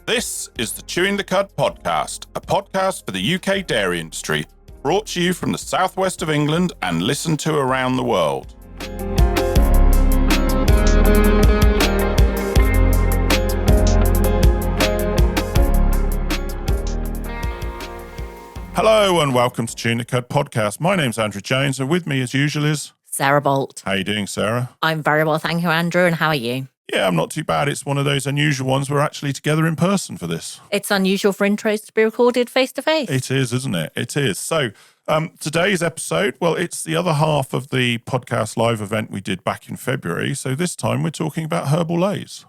This is the Chewing the Cud podcast, a podcast for the UK dairy industry, brought to you from the southwest of England and listened to around the world. Hello and welcome to Chewing the Cud podcast. My name's Andrew Jones and with me as usual is Sarah Bolt. How you doing, Sarah? I'm very well, thank you, Andrew. And how are you? Yeah, I'm not too bad. It's one of those unusual ones. We're actually together in person for this. It's unusual for intros to be recorded face-to-face. It is, isn't it? It is. So today's episode, well, it's the other half of the podcast live event we did back in February. So this time we're talking about Herbal Leys.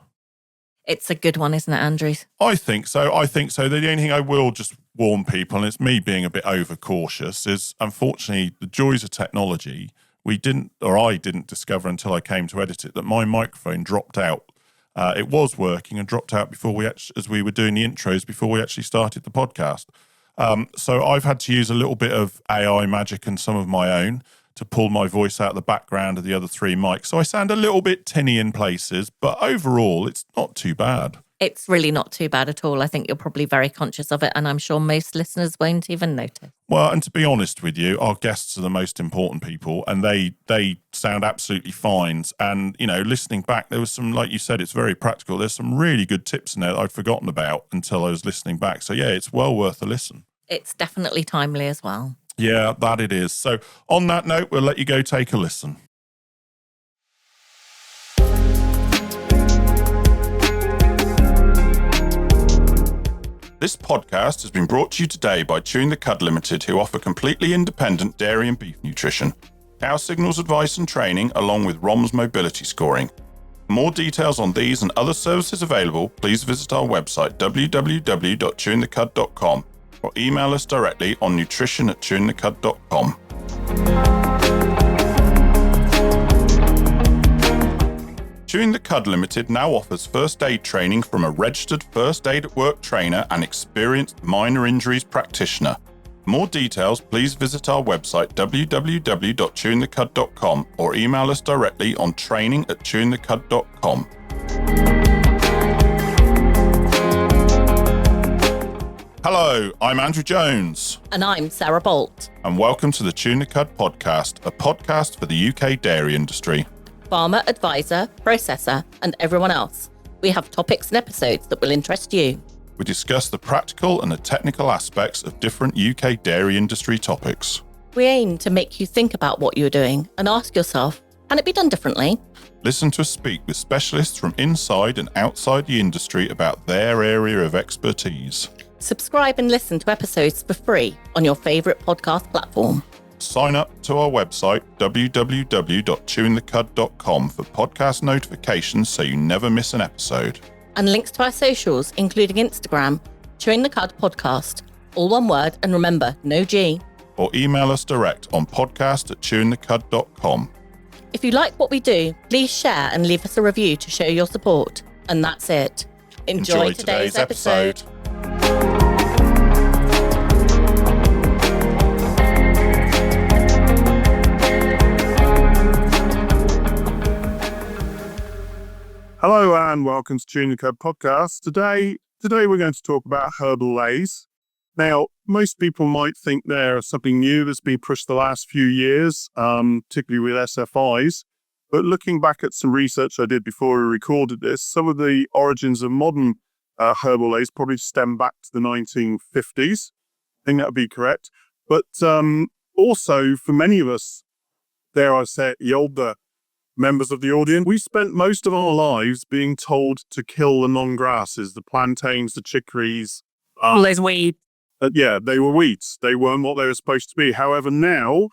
It's a good one, isn't it, Andrew? I think so. The only thing I will just warn people, and it's me being a bit overcautious, is unfortunately the joys of technology. I didn't discover until I came to edit it that my microphone dropped out. It was working and dropped out as we were doing the intros before we actually started the podcast. So I've had to use a little bit of AI magic and some of my own to pull my voice out of the background of the other three mics. So I sound a little bit tinny in places, but overall it's not too bad. It's really not too bad at all. I think you're probably very conscious of it, and I'm sure most listeners won't even notice. Well, and to be honest with you, our guests are the most important people, and they sound absolutely fine. And, you know, listening back, there was some, like you said, it's very practical. There's some really good tips in there that I'd forgotten about until I was listening back. So, yeah, it's well worth a listen. It's definitely timely as well. Yeah, that it is. So on that note, we'll let you go take a listen. This podcast has been brought to you today by Chewing the Cud Limited, who offer completely independent dairy and beef nutrition, cow signals advice and training, along with ROMS mobility scoring. For more details on these and other services available, please visit our website www.chewingthecud.com or email us directly on nutrition@chewingthecud.com. Chewing the Cud Limited now offers first aid training from a registered first aid at work trainer and experienced minor injuries practitioner. For more details, please visit our website www.chewingthecud.com or email us directly on training@chewingthecud.com. Hello, I'm Andrew Jones. And I'm Sarah Bolt. And welcome to the Chewing the Cud podcast, a podcast for the UK dairy industry. Farmer, advisor, processor, and everyone else. We have topics and episodes that will interest you. We discuss the practical and the technical aspects of different UK dairy industry topics. We aim to make you think about what you're doing and ask yourself, can it be done differently? Listen to us speak with specialists from inside and outside the industry about their area of expertise. Subscribe and listen to episodes for free on your favourite podcast platform. Sign up to our website, www.chewingthecud.com, for podcast notifications so you never miss an episode. And links to our socials, including Instagram, Chewing the Cud Podcast. All one word, and remember, no G. Or email us direct on podcast@chewingthecud.com. If you like what we do, please share and leave us a review to show your support. And that's it. Enjoy today's episode. Hello and welcome to Chewing the Cud podcast. Today we're going to talk about Herbal Leys. Now, most people might think they're something new that's been pushed the last few years, particularly with SFIs. But looking back at some research I did before we recorded this, some of the origins of modern Herbal Leys probably stem back to the 1950s. I think that would be correct. But also, for many of us, dare I say it, the older members of the audience, we spent most of our lives being told to kill the non-grasses, the plantains, the chicories. All those weeds. Yeah, they were weeds. They weren't what they were supposed to be. However, now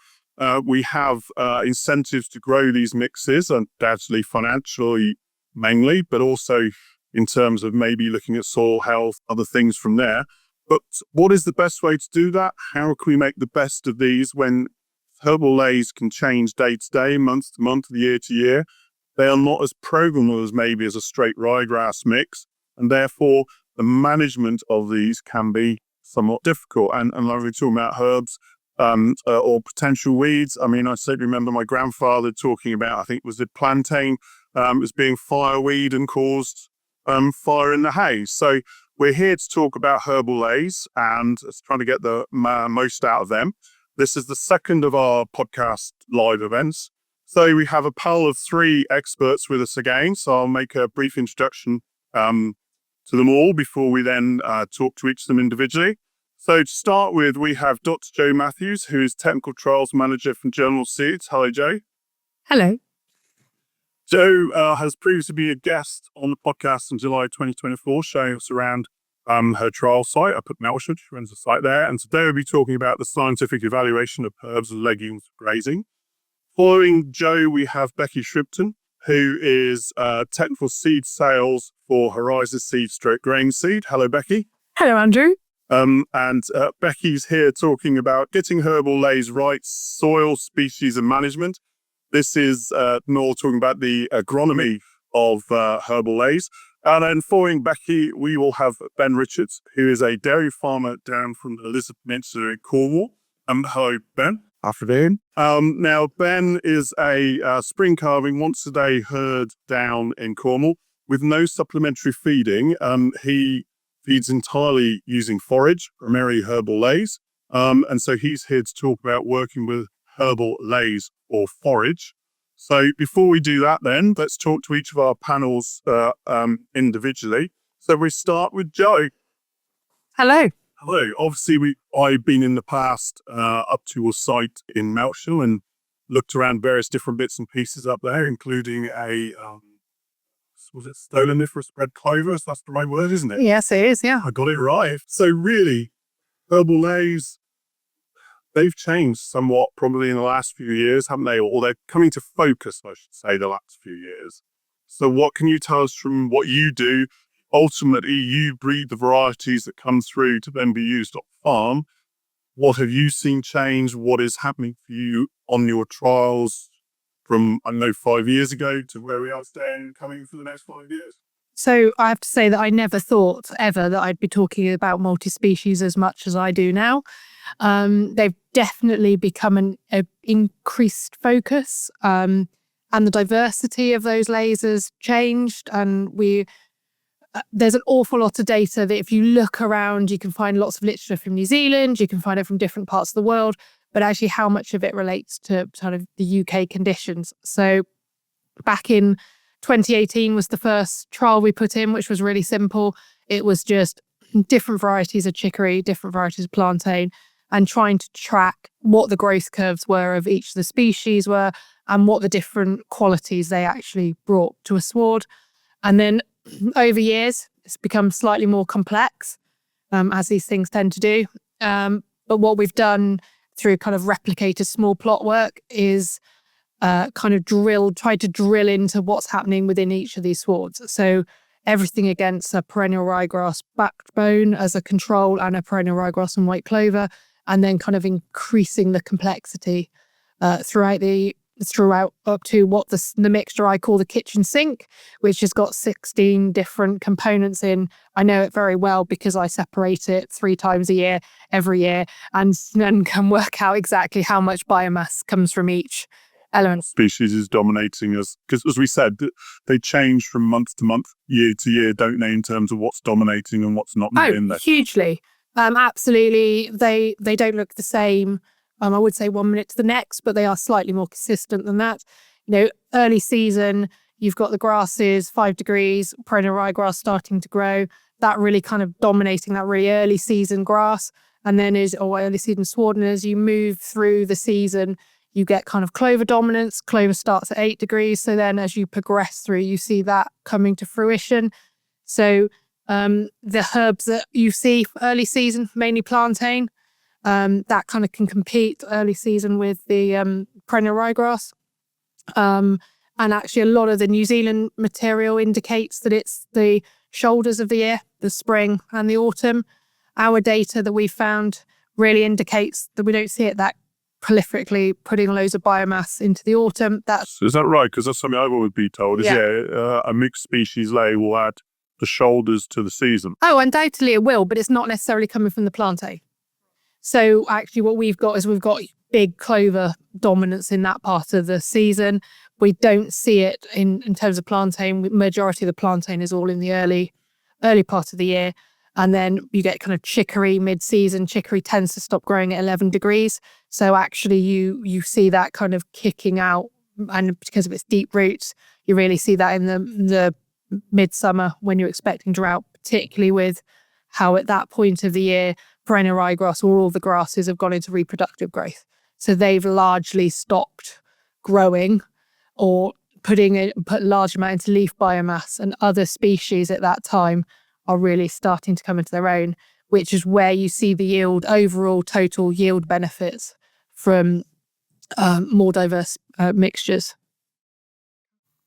we have incentives to grow these mixes, undoubtedly financially mainly, but also in terms of maybe looking at soil health, other things from there. But what is the best way to do that? How can we make the best of these when Herbal Leys can change day to day, month to month, year to year? They are not as programmable as maybe as a straight ryegrass mix, and therefore the management of these can be somewhat difficult. And like we're talking about herbs or potential weeds. I mean, I certainly remember my grandfather talking about, I think it was the plantain as being fireweed and caused fire in the hay. So We're here to talk about Herbal Leys and trying to get the most out of them. This is the second of our podcast live events. So we have a panel of 3 experts with us again. So I'll make a brief introduction to them all before we then talk to each of them individually. So to start with, we have Dr. Joe Matthews, who is Technical Trials Manager from General Seeds. Hello, Joe. Hello. Joe has previously been a guest on the podcast in July 2024, showing us around her trial site up at Melsham. She runs the site there. And today we'll be talking about the scientific evaluation of herbs and legumes for grazing. Following Joe, we have Becky Shripton, who is Technical Seed Sales for Horizon Seed Grain Seed. Hello, Becky. Hello, Andrew. And Becky's here talking about getting Herbal Leys right, soil, species and management. This is more talking about the agronomy of Herbal Leys. And then following Becky, we will have Ben Richards, who is a dairy farmer down from the Elizabeth Peninsula in Cornwall. Hello, Ben. Afternoon. Now, Ben is a spring calving once a day herd down in Cornwall with no supplementary feeding. He feeds entirely using forage, primarily Herbal Leys. And so he's here to talk about working with Herbal Leys or forage. So before we do that then, let's talk to each of our panels individually. So we start with Joe. Hello. Hello. Obviously, I've been in the past up to a site in Melsham and looked around various different bits and pieces up there, including a was it stoloniferous red clover? That's the right word, isn't it? Yes, it is, yeah. I got it right. So really, Herbal Leys, they've changed somewhat probably in the last few years, haven't they? Or they're coming to focus, I should say, the last few years. So what can you tell us from what you do? Ultimately, you breed the varieties that come through to then be used on farm. What have you seen change? What is happening for you on your trials from, 5 years ago to where we are today and coming for the next 5 years? So I have to say that I never thought ever that I'd be talking about multi-species as much as I do now. They've definitely become an increased focus, and the diversity of those lasers changed. And there's an awful lot of data that if you look around, you can find lots of literature from New Zealand, you can find it from different parts of the world, but actually how much of it relates to kind of the UK conditions. So back in 2018 was the first trial we put in, which was really simple. It was just different varieties of chicory, different varieties of plantain, and trying to track what the growth curves were of each of the species were and what the different qualities they actually brought to a sward. And then over years, it's become slightly more complex, as these things tend to do. But what we've done through kind of replicated small plot work is tried to drill into what's happening within each of these swards. So everything against a perennial ryegrass backbone as a control and a perennial ryegrass and white clover, and then kind of increasing the complexity throughout up to what the mixture I call the kitchen sink, which has got 16 different components in. I know it very well because I separate it 3 times a year, every year, and then can work out exactly how much biomass comes from each element. Species is dominating us because, as we said, they change from month to month, year to year, don't they, in terms of what's dominating and what's not in there? Hugely. Absolutely. They don't look the same. I would say 1 minute to the next, but they are slightly more consistent than that. Early season, you've got the grasses, 5 degrees, perennial ryegrass starting to grow. That really kind of dominating that really early season grass, and then early season sward. And as you move through the season, you get kind of clover dominance. Clover starts at 8 degrees. So then as you progress through, you see that coming to fruition. So the herbs that you see early season, mainly plantain, that kind of can compete early season with the perennial ryegrass. And actually a lot of the New Zealand material indicates that it's the shoulders of the year, the spring and the autumn. Our data that we found really indicates that we don't see it that prolifically putting loads of biomass into the autumn. Is that right? Because that's something I've always been told, a mixed species lay will add the shoulders to the season. Oh, undoubtedly it will, but it's not necessarily coming from the plantain. So actually what we've got big clover dominance in that part of the season. We don't see it in terms of plantain. Majority of the plantain is all in the early part of the year. And then you get kind of chicory mid-season. Chicory tends to stop growing at 11 degrees. So actually you see that kind of kicking out. And because of its deep roots, you really see that in the midsummer when you're expecting drought, particularly with how at that point of the year, perennial ryegrass or all the grasses have gone into reproductive growth. So they've largely stopped growing or put large amount into leaf biomass, and other species at that time are really starting to come into their own, which is where you see the overall total yield benefits from more diverse mixtures.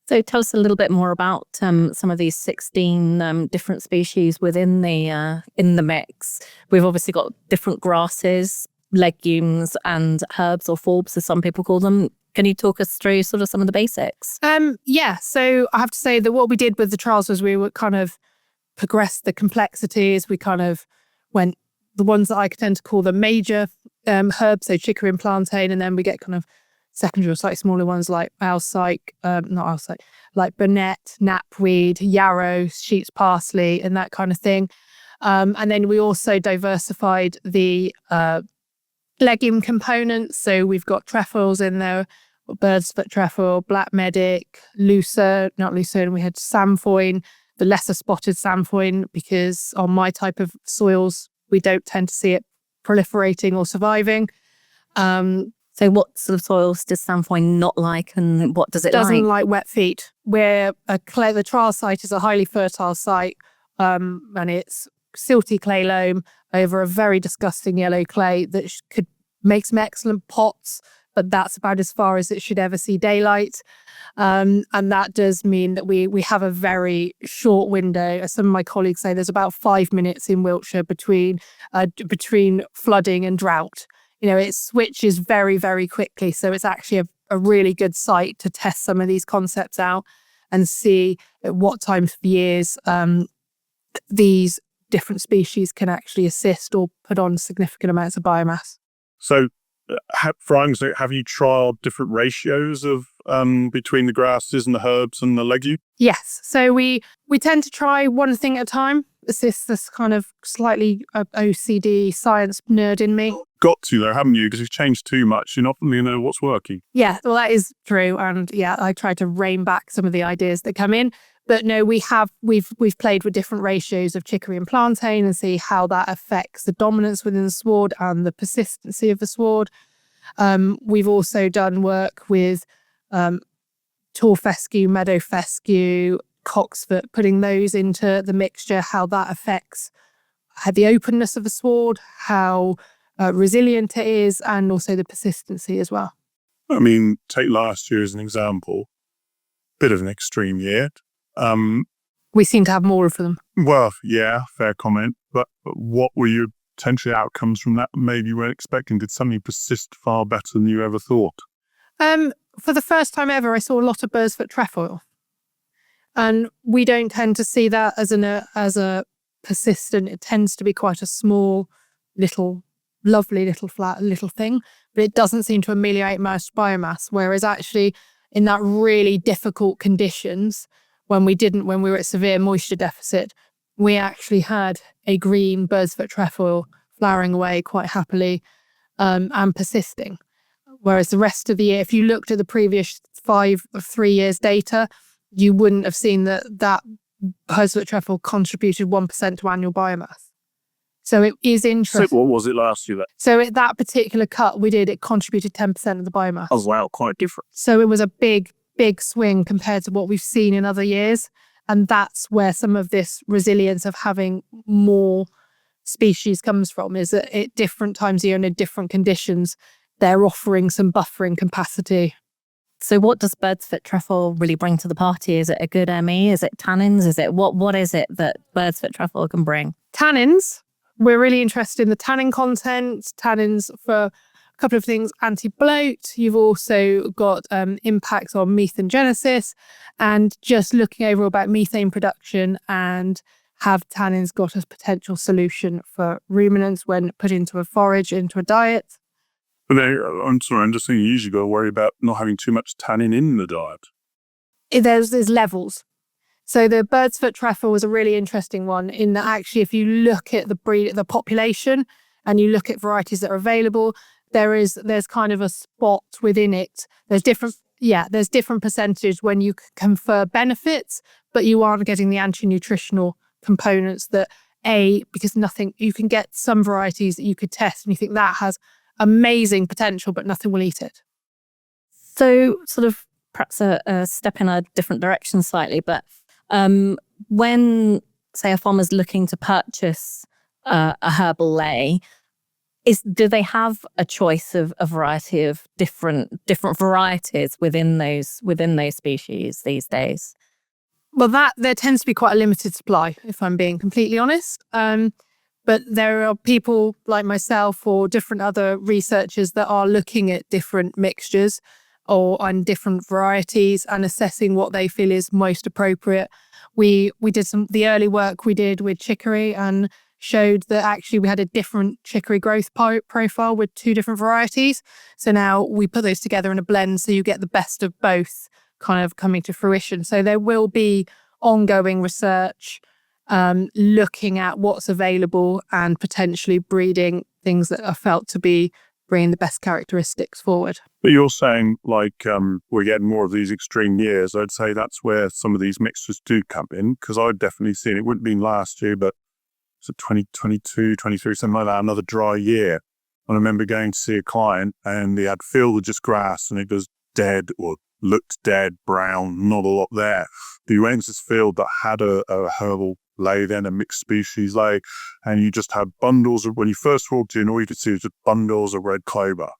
So tell us a little bit more about some of these 16 different species within the in the mix. We've obviously got different grasses, legumes, and herbs, or forbs as some people call them. Can you talk us through sort of some of the basics? Yeah, so I have to say that what we did with the trials was we would kind of progress the complexities. We kind of went the ones that I tend to call the major herbs, so chicory and plantain, and then we get kind of secondary or slightly smaller ones like like burnet, knapweed, yarrow, sheep's parsley, and that kind of thing. And then we also diversified the legume components. So we've got trefoils in there, birdsfoot trefoil, black medic, lucerne, we had samfoin, the lesser spotted samfoin, because on my type of soils, we don't tend to see it proliferating or surviving. So what sort of soils does samfoin not like, and what does it Doesn't like wet feet. The trial site is a highly fertile site, and it's silty clay loam over a very disgusting yellow clay that could make some excellent pots, but that's about as far as it should ever see daylight. And that does mean that we have a very short window. As some of my colleagues say, there's about 5 minutes in Wiltshire between flooding and drought. It switches very, very quickly. So it's actually a really good site to test some of these concepts out and see at what times of years these different species can actually assist or put on significant amounts of biomass. So, for argument's sake, have you trialed different ratios of between the grasses and the herbs and the legume? Yes. So we tend to try one thing at a time. This kind of slightly OCD science nerd in me. Got to though, haven't you? Because you've changed too much. You're not going to know what's working. Yeah, well, that is true. And yeah, I try to rein back some of the ideas that come in. But no, we've played with different ratios of chicory and plantain and see how that affects the dominance within the sward and the persistency of the sward. We've also done work with tall fescue, meadow fescue, cocksfoot, putting those into the mixture, how that affects the openness of the sward, how resilient it is, and also the persistency as well. I mean, take last year as an example. Bit of an extreme year. We seem to have more of them. Well, yeah, fair comment. But what were your potential outcomes from that maybe you weren't expecting? Did something persist far better than you ever thought? For the first time ever, I saw a lot of birdsfoot trefoil. And we don't tend to see that as a persistent. It tends to be quite a small, lovely little flat little thing, but it doesn't seem to ameliorate most biomass. Whereas actually in that really difficult conditions, when we were at severe moisture deficit, we actually had a green birdsfoot trefoil flowering away quite happily and persisting. Whereas the rest of the year, if you looked at the previous 3 years data, you wouldn't have seen that birdsfoot trefoil contributed 1% to annual biomass. So it is interesting. So what was it last year then? So at that particular cut it contributed 10% of the biomass. Oh wow, quite different. So it was a big swing compared to what we've seen in other years. And that's where some of this resilience of having more species comes from, is that at different times of year and in different conditions, they're offering some buffering capacity. So what does birdsfoot trefoil really bring to the party? Is it a good ME? Is it tannins? Is it what is it that birdsfoot trefoil can bring? Tannins. We're really interested in the tannin content. Tannins for a couple of things: anti-bloat. You've also got impacts on methanegenesis, and just looking over about methane production, and have tannins got a potential solution for ruminants when put into a forage, into a diet? But I'm sorry, I'm just thinking you usually got to worry about not having too much tannin in the diet. There's levels. So the birdsfoot trefoil was a really interesting one in that actually if you look at the population and you look at varieties that are available, there's kind of a spot within it. There's different percentages when you confer benefits, but you aren't getting the anti-nutritional components that because you can get some varieties that you could test and you think that has amazing potential, but nothing will eat it. So sort of perhaps a step in a different direction slightly, but when, say, a farmer's looking to purchase a herbal ley, do they have a choice of a variety of different varieties within those species these days? Well, there tends to be quite a limited supply, if I'm being completely honest. But there are people like myself or different other researchers that are looking at different mixtures on different varieties and assessing what they feel is most appropriate. We did the early work we did with chicory and showed that actually we had a different chicory growth profile with 2 different varieties. So now we put those together in a blend so you get the best of both kind of coming to fruition. So there will be ongoing research looking at what's available and potentially breeding things that are felt to be bringing the best characteristics forward. But you're saying we're getting more of these extreme years. I'd say that's where some of these mixtures do come in, because I'd definitely seen it. Wouldn't have been last year, but it's 2022, 23, something like that, another dry year. And I remember going to see a client and they had field with just grass and it was dead or looked dead, brown, not a lot there. But you went into this field that had a herbal ley, then a mixed species ley, and you just had bundles of, when you first walked in, all you could see was just bundles of red clover.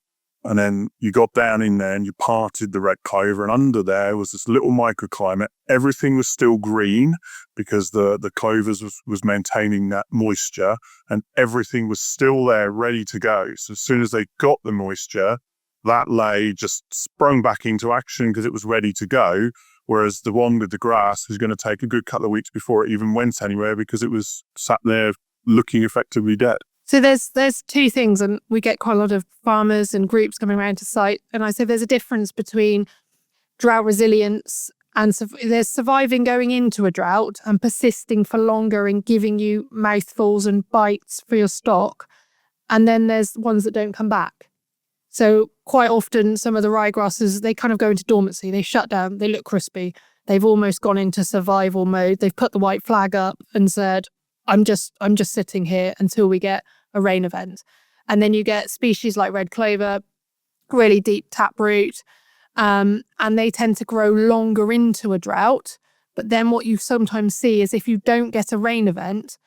And then you got down in there and you parted the red clover, and under there was this little microclimate. Everything was still green because the clovers was maintaining that moisture, and everything was still there ready to go. So as soon as they got the moisture, that ley just sprung back into action because it was ready to go. Whereas the one with the grass was going to take a good couple of weeks before it even went anywhere because it was sat there looking effectively dead. So there's 2 things, and we get quite a lot of farmers and groups coming around to site. And I say there's a difference between drought resilience and there's surviving going into a drought and persisting for longer and giving you mouthfuls and bites for your stock. And then there's ones that don't come back. So quite often some of the ryegrasses, they kind of go into dormancy. They shut down, they look crispy. They've almost gone into survival mode. They've put the white flag up and said, I'm just sitting here until we get a rain event. And then you get species like red clover, really deep taproot, and they tend to grow longer into a drought. But then what you sometimes see is if you don't get a rain event,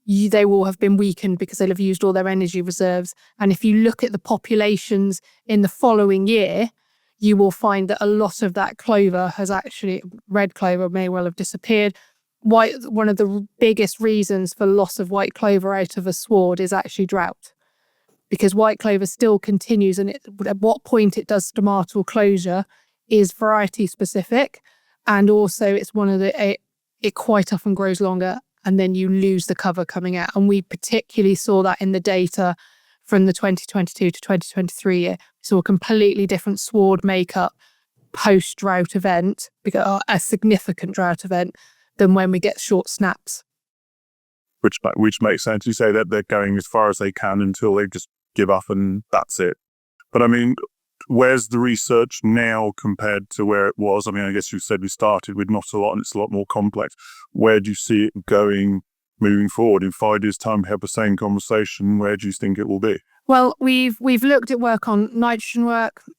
they will have been weakened because they'll have used all their energy reserves. And if you look at the populations in the following year, you will find that a lot of that clover has actually, red clover may well have disappeared. One of the biggest reasons for loss of white clover out of a sward is actually drought, because white clover still continues, and at what point it does stomatal closure is variety specific, and also it's one of the it quite often grows longer, and then you lose the cover coming out. And we particularly saw that in the data from the 2022 to 2023 year. We saw a completely different sward makeup post-drought event, a significant drought event, than when we get short snaps. Which makes sense. You say that they're going as far as they can until they just give up and that's it. But I mean, where's the research now compared to where it was? I mean, I guess you said we started with not a lot and it's a lot more complex. Where do you see it going moving forward? In 5 years' time, we have the same conversation. Where do you think it will be? Well, we've looked at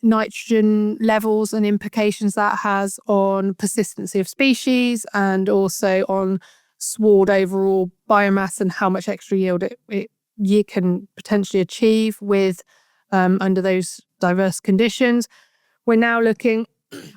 nitrogen levels and implications that has on persistency of species and also on sward overall biomass and how much extra yield you can potentially achieve with under those diverse conditions. We're now looking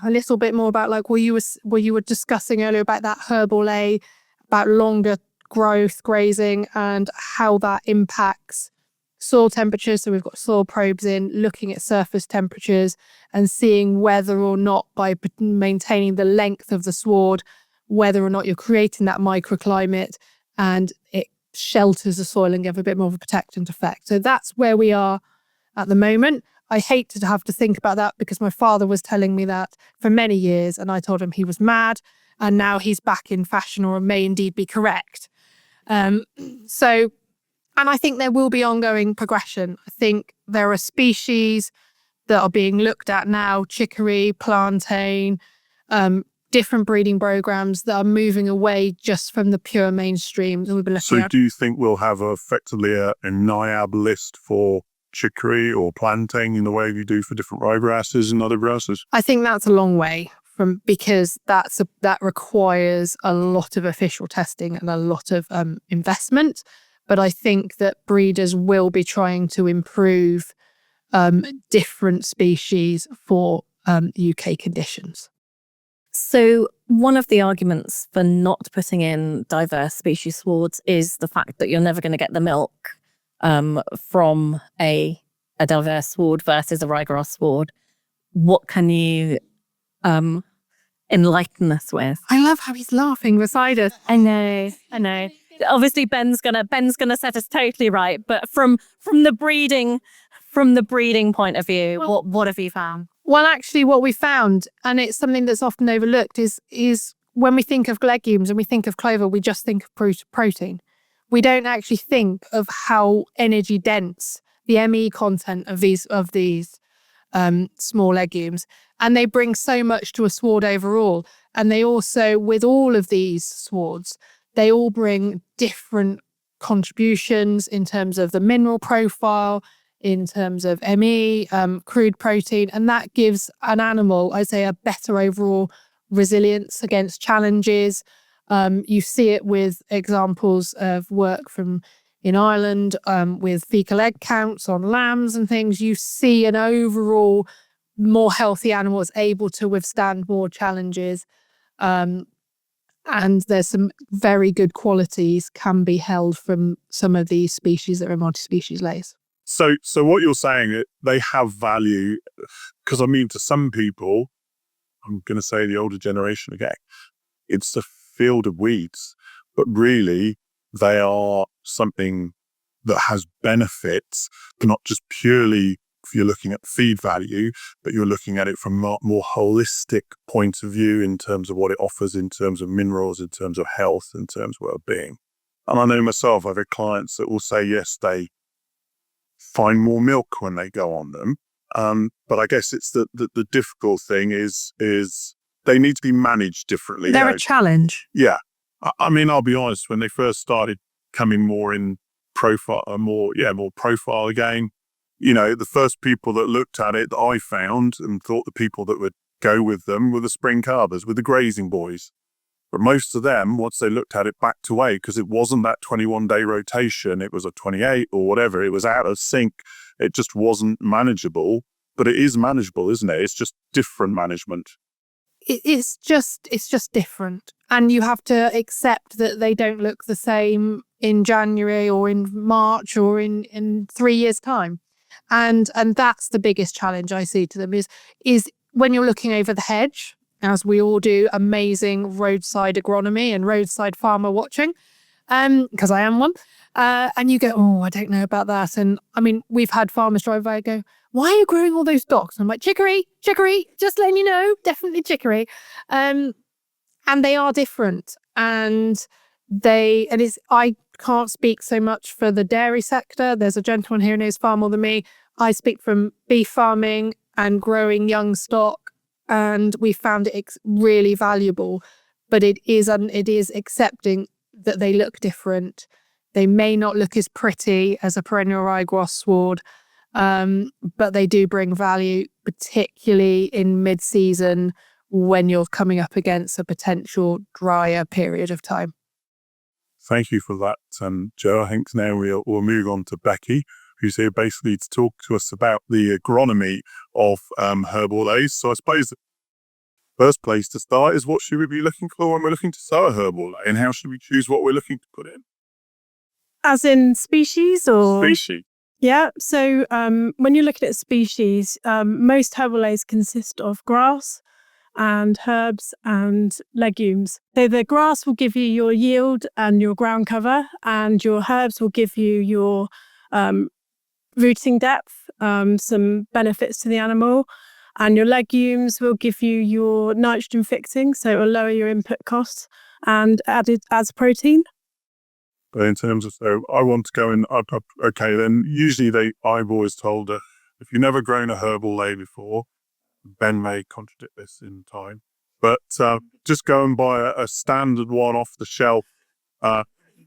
a little bit more about like what you were discussing earlier about that herbal ley, about longer growth, grazing, and how that impacts soil temperatures. So we've got soil probes in, looking at surface temperatures and seeing whether or not by maintaining the length of the sward, whether or not you're creating that microclimate and it shelters the soil and give a bit more of a protectant effect. So that's where we are at the moment. I hate to have to think about that because my father was telling me that for many years and I told him he was mad, and now he's back in fashion, or may indeed be correct. And I think there will be ongoing progression. I think there are species that are being looked at now, chicory, plantain, different breeding programs that are moving away just from the pure mainstream that we've been looking at. So do you think we'll have effectively a NIAB list for chicory or plantain in the way you do for different ryegrasses and other grasses? I think that's a long way from, because that requires a lot of official testing and a lot of investment. But I think that breeders will be trying to improve different species for UK conditions. So one of the arguments for not putting in diverse species swards is the fact that you're never going to get the milk from a diverse sward versus a ryegrass sward. What can you enlighten us with? I love how he's laughing beside us. I know. Obviously, Ben's gonna set us totally right. But from the breeding point of view, what have you found? Well, actually, what we found, and it's something that's often overlooked, is when we think of legumes and we think of clover, we just think of protein. We don't actually think of how energy dense the ME content of these small legumes, and they bring so much to a sward overall. And they also, with all of these swards, they all bring different contributions in terms of the mineral profile, in terms of ME, crude protein, and that gives an animal, I'd say, a better overall resilience against challenges. You see it with examples of work from in Ireland with fecal egg counts on lambs and things. You see an overall more healthy animal is able to withstand more challenges. And there's some very good qualities can be held from some of these species that are multi-species lays. So what you're saying, they have value, because I mean, to some people, I'm going to say the older generation again, it's a field of weeds, but really they are something that has benefits, not just purely if you're looking at feed value, but you're looking at it from a more holistic point of view in terms of what it offers, in terms of minerals, in terms of health, in terms of well-being. And I know myself, I've had clients that will say, yes, they find more milk when they go on them. But I guess it's the difficult thing is they need to be managed differently. They're a challenge. Yeah. I mean, I'll be honest, when they first started coming more in profile, more profile again, the first people that looked at it that I found and thought the people that would go with them were the spring carbers, with the grazing boys. But most of them, once they looked at it, backed away because it wasn't that 21-day rotation. It was a 28 or whatever. It was out of sync. It just wasn't manageable. But it is manageable, isn't it? It's just different management. It's just different. And you have to accept that they don't look the same in January or in March or in 3 years' time. And that's the biggest challenge I see to them is when you're looking over the hedge, as we all do, amazing roadside agronomy and roadside farmer watching, because I am one. And you go, oh, I don't know about that. And I mean, we've had farmers drive by and go, why are you growing all those docks? I'm like, chicory, just letting you know, definitely chicory. And they are different. I can't speak so much for the dairy sector. There's a gentleman here who knows far more than me. I speak from beef farming and growing young stock, and we found it really valuable. But it is accepting that they look different. They may not look as pretty as a perennial ryegrass sward, but they do bring value, particularly in mid-season when you're coming up against a potential drier period of time. Thank you for that, Joe. I think now we'll move on to Becky, who's here basically to talk to us about the agronomy of Herbal Leys. So I suppose the first place to start is, what should we be looking for when we're looking to sow a Herbal Ley, and how should we choose what we're looking to put in? As in species or? Species. Yeah, so when you're looking at species, most Herbal Leys consist of grass and herbs and legumes. So the grass will give you your yield and your ground cover, and your herbs will give you your rooting depth, some benefits to the animal. And your legumes will give you your nitrogen fixing, so it will lower your input costs and added as protein. But in terms of, so I want to go in, okay, then usually I've always told her, if you've never grown a herbal ley before, Ben may contradict this in time, but just go and buy a standard one off the shelf,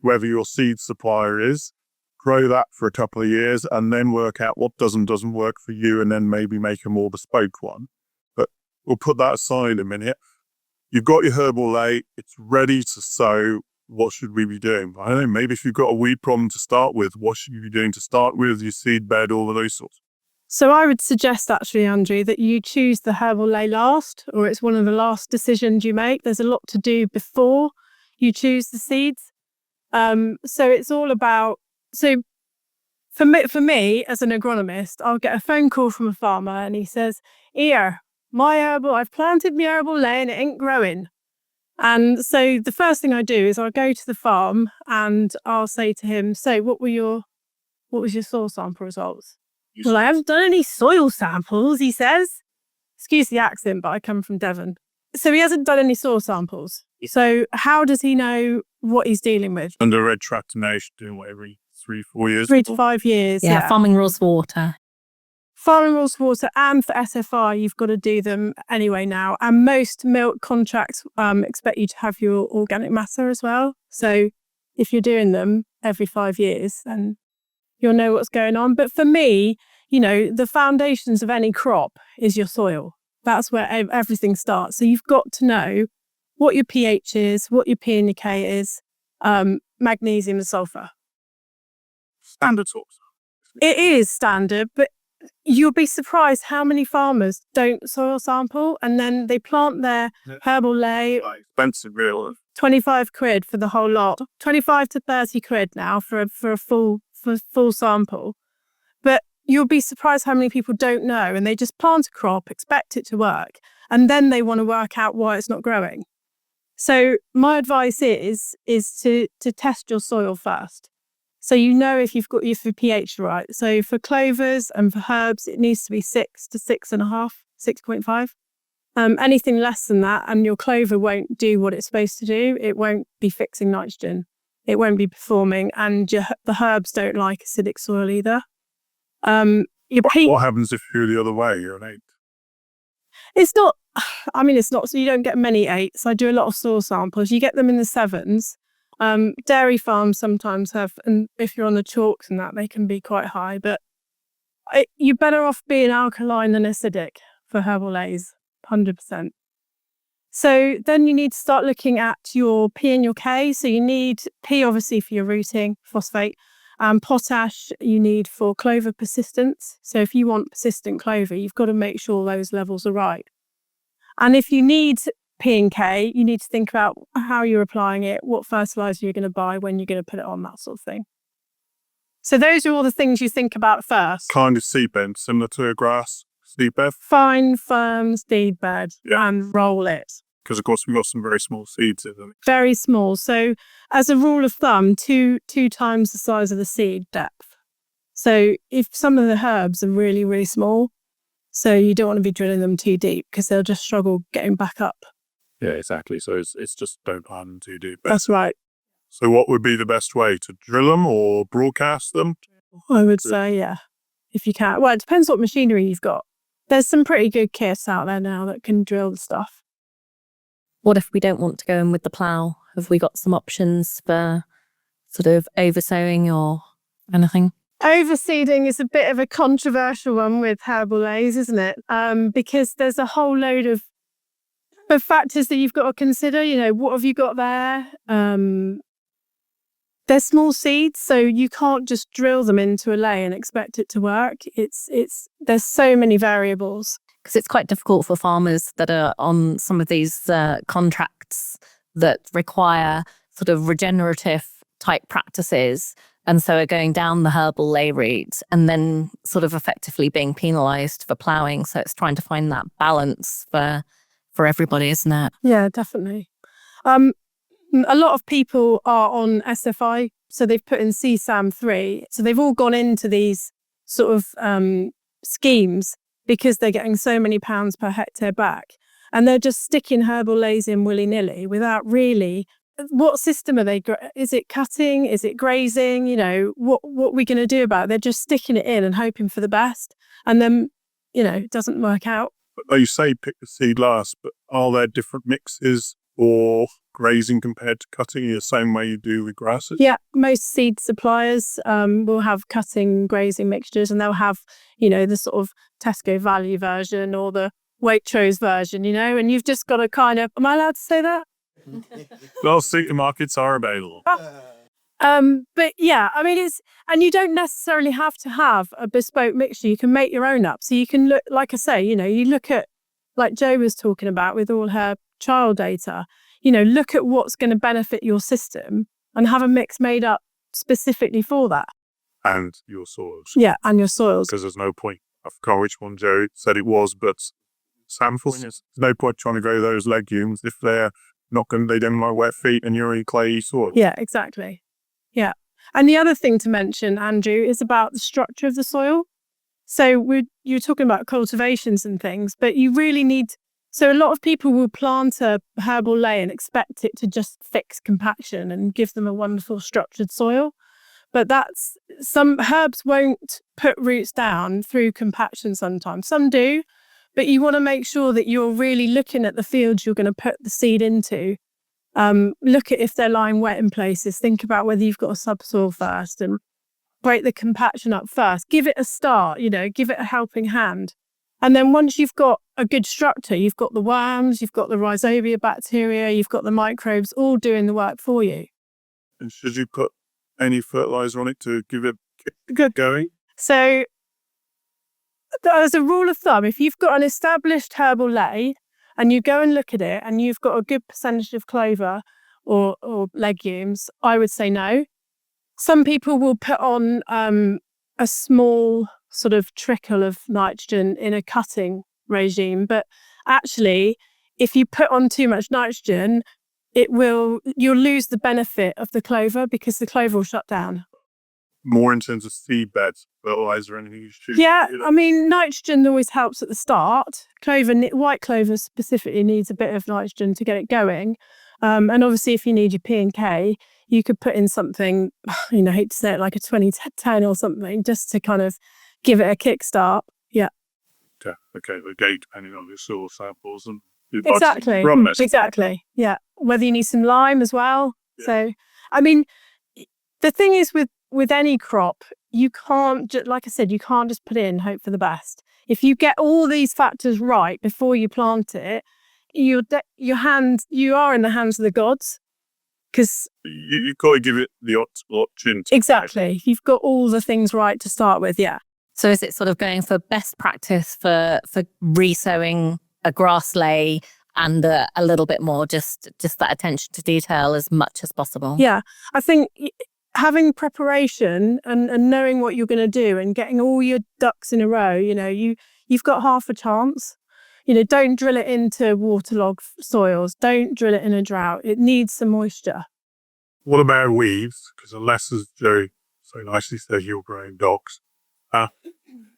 whether your seed supplier is, grow that for a couple of years and then work out what doesn't work for you and then maybe make a more bespoke one. But we'll put that aside a minute. You've got your herbal ley, it's ready to sow. What should we be doing? I don't know, maybe if you've got a weed problem to start with, what should you be doing to start with, your seed bed, all of those sorts? So I would suggest actually, Andrew, that you choose the herbal ley last, or it's one of the last decisions you make. There's a lot to do before you choose the seeds. So it's all about, so for me as an agronomist, I'll get a phone call from a farmer and he says, here, I've planted my herbal ley and it ain't growing. And so the first thing I do is I'll go to the farm and I'll say to him, so what was your soil sample results? Well, I haven't done any soil samples, he says. Excuse the accent, but I come from Devon. So he hasn't done any soil samples. So how does he know what he's dealing with? Under red tractination, doing what, every 3-4 years? 3 to 5 years. Yeah, farming rules water. Farming rules water, and for SFR, you've got to do them anyway now. And most milk contracts expect you to have your organic matter as well. So if you're doing them every 5 years, then you'll know what's going on. But for me, the foundations of any crop is your soil. That's where everything starts. So you've got to know what your pH is, what your P and your K is, magnesium and sulfur. Standard source. It is standard, but you'll be surprised how many farmers don't soil sample and then they plant their herbal ley. Expensive, really. 25 quid for the whole lot. 25 to 30 quid now for a full sample. But you'll be surprised how many people don't know and they just plant a crop, expect it to work, and then they want to work out why it's not growing. So my advice is to test your soil first. So if you've got your pH right. So for clovers and for herbs, it needs to be 6 to 6.5, 6.5. Anything less than that, and your clover won't do what it's supposed to do. It won't be fixing nitrogen. It won't be performing, and the herbs don't like acidic soil either. What happens if you're the other way? You're an 8. It's not. So you don't get many 8s. I do a lot of soil samples. You get them in the 7s. Dairy farms sometimes have, and if you're on the chalks and that, they can be quite high. But you're better off being alkaline than acidic for herbal leys, 100%. So then you need to start looking at your P and your K. So you need P obviously for your rooting, phosphate, and potash you need for clover persistence. So if you want persistent clover, you've got to make sure those levels are right. And if you need P and K, you need to think about how you're applying it, what fertiliser you're going to buy, when you're going to put it on, that sort of thing. So those are all the things you think about first. Kind of seed bed, similar to a grass seed bed. Fine, firm seed bed and roll it. Because of course we've got some very small seeds in them. Very small. So as a rule of thumb, two times the size of the seed depth. So if some of the herbs are really, really small, so you don't want to be drilling them too deep because they'll just struggle getting back up. Yeah, exactly. So it's just don't plant them too deep. That's right. So what would be the best way, to drill them or broadcast them? I would say, yeah, if you can. Well, it depends what machinery you've got. There's some pretty good kits out there now that can drill the stuff. What if we don't want to go in with the plough? Have we got some options for sort of oversowing or anything? Overseeding is a bit of a controversial one with Herbal Leys, isn't it? Because there's a whole load of factors that you've got to consider. What have you got there? They're small seeds, so you can't just drill them into a ley and expect it to work. There's so many variables. Because it's quite difficult for farmers that are on some of these contracts that require sort of regenerative type practices, and so are going down the herbal ley route and then sort of effectively being penalised for ploughing. So it's trying to find that balance for everybody, isn't it? Yeah, definitely. A lot of people are on SFI, so they've put in CSAM 3. So they've all gone into these sort of schemes because they're getting so many pounds per hectare back. And they're just sticking Herbal Leys in willy-nilly without really... What system are they? Is it cutting? Is it grazing? You know, what are we going to do about it? They're just sticking it in and hoping for the best. And then, you know, it doesn't work out. But you say pick the seed last, but are there different mixes or grazing compared to cutting in the same way you do with grasses? Yeah, most seed suppliers will have cutting, grazing mixtures, and they'll have, you know, the sort of Tesco value version or the Waitrose version, you know, and you've just got to kind of... Am I allowed to say that? Well, supermarkets are available. But yeah, I mean, and you don't necessarily have to have a bespoke mixture. You can make your own up. So you can look, like I say, you know, you look at, like Jo was talking about with all her trial data, you know, look at what's going to benefit your system and have a mix made up specifically for that. And your soils. Yeah, and your soils. Because there's no point. I forgot which one Jo said it was, but samples. There's no point trying to grow those legumes if they're not going. They don't like wet feet and you're in clayey soil. Yeah, exactly. Yeah. And the other thing to mention, Andrew, is about the structure of the soil. So you're talking about cultivations and things, but you really need... So a lot of people will plant a Herbal Ley and expect it to just fix compaction and give them a wonderful structured soil. But some herbs won't put roots down through compaction sometimes. Some do, but you want to make sure that you're really looking at the fields you're going to put the seed into. Look at if they're lying wet in places. Think about whether you've got a subsoil first and break the compaction up first. Give it a start, you know, give it a helping hand. And then once you've got a good structure, you've got the worms, you've got the rhizobia bacteria, you've got the microbes all doing the work for you. And should you put any fertiliser on it to give it good going? So as a rule of thumb, if you've got an established Herbal Ley and you go and look at it and you've got a good percentage of clover or legumes, I would say no. Some people will put on a small sort of trickle of nitrogen in a cutting regime, but actually, if you put on too much nitrogen, you'll lose the benefit of the clover because the clover will shut down. More in terms of seed beds, fertiliser, anything you should. Yeah, I mean, nitrogen always helps at the start. White clover specifically needs a bit of nitrogen to get it going. And obviously, if you need your P&K, you could put in something, you know, I hate to say it, like a 2010 or something, just to kind of give it a kickstart. Yeah. Yeah. Okay. Okay. Depending on your soil samples and exactly. Exactly. Yeah. Whether you need some lime as well. Yeah. So, I mean, the thing is with any crop, you can't, like I said, you can't just put it in and hope for the best. If you get all these factors right before you plant it, you are in the hands of the gods. Because you've got to give it the option. Exactly. You've got all the things right to start with. Yeah. So is it sort of going for best practice for resowing a grass ley and a little bit more, just that attention to detail as much as possible? Yeah. I think having preparation and knowing what you're going to do and getting all your ducks in a row, you know, you've got half a chance. You know, don't drill it into waterlogged soils. Don't drill it in a drought. It needs some moisture. What about weeds? Because unless, as Joe so nicely said, you're growing docks.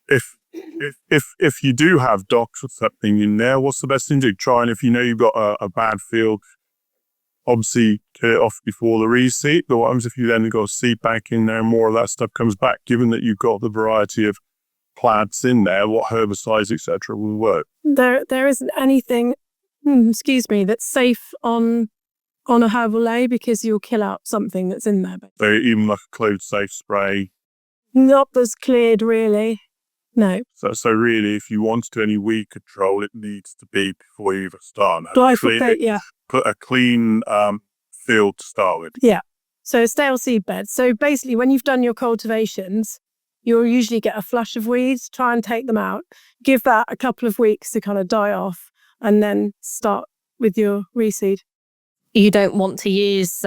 If you do have docks or something in there, what's the best thing to do? Try, and if you know you've got a bad field, obviously get it off before the reseed. But what happens if you then got a seed bank in there and more of that stuff comes back? Given that you've got the variety of plants in there, what herbicides, etc., will work? There isn't anything, that's safe on a Herbal Ley because you'll kill out something that's in there. So even like a closed safe spray? Not that's cleared, really. No. So really, if you want to do any weed control, it needs to be before you even start. Glyphosate, yeah. Put a clean field to start with. Yeah. So a stale seed bed. So basically, when you've done your cultivations, you'll usually get a flush of weeds, try and take them out, give that a couple of weeks to kind of die off, and then start with your reseed. You don't want to use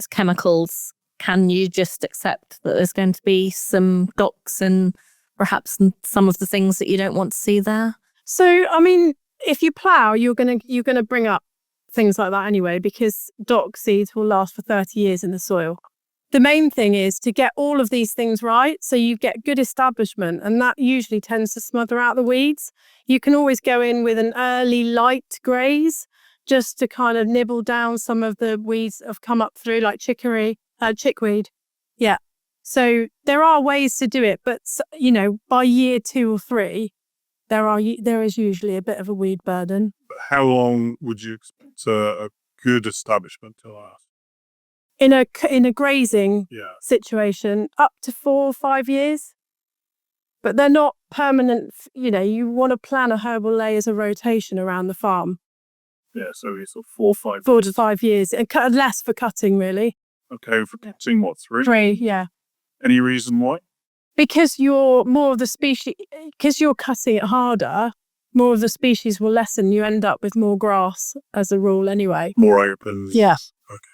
chemicals. Can you just accept that there's going to be some docks and perhaps some of the things that you don't want to see there? So, I mean, if you plough, you're gonna bring up things like that anyway, because dock seeds will last for 30 years in the soil. the main thing is to get all of these things right. So you get good establishment, and that usually tends to smother out the weeds. You can always go in with an early light graze just to kind of nibble down some of the weeds that have come up through, like chickweed. Yeah. So there are ways to do it, but by year 2 or 3, there is usually a bit of a weed burden. But how long would you expect a good establishment to last? In a grazing situation, up to 4 or 5 years. But they're not permanent. You want to plan a herbal lay as a rotation around the farm. Yeah, so it's 4 or 5. 4 to 5 years, and less for cutting, really. Okay, for cutting, what, 3? 3, yeah. Any reason why? Because you're more of the species, because you're cutting it harder, more of the species will lessen. You end up with more grass as a rule anyway. More open. Yeah. Okay.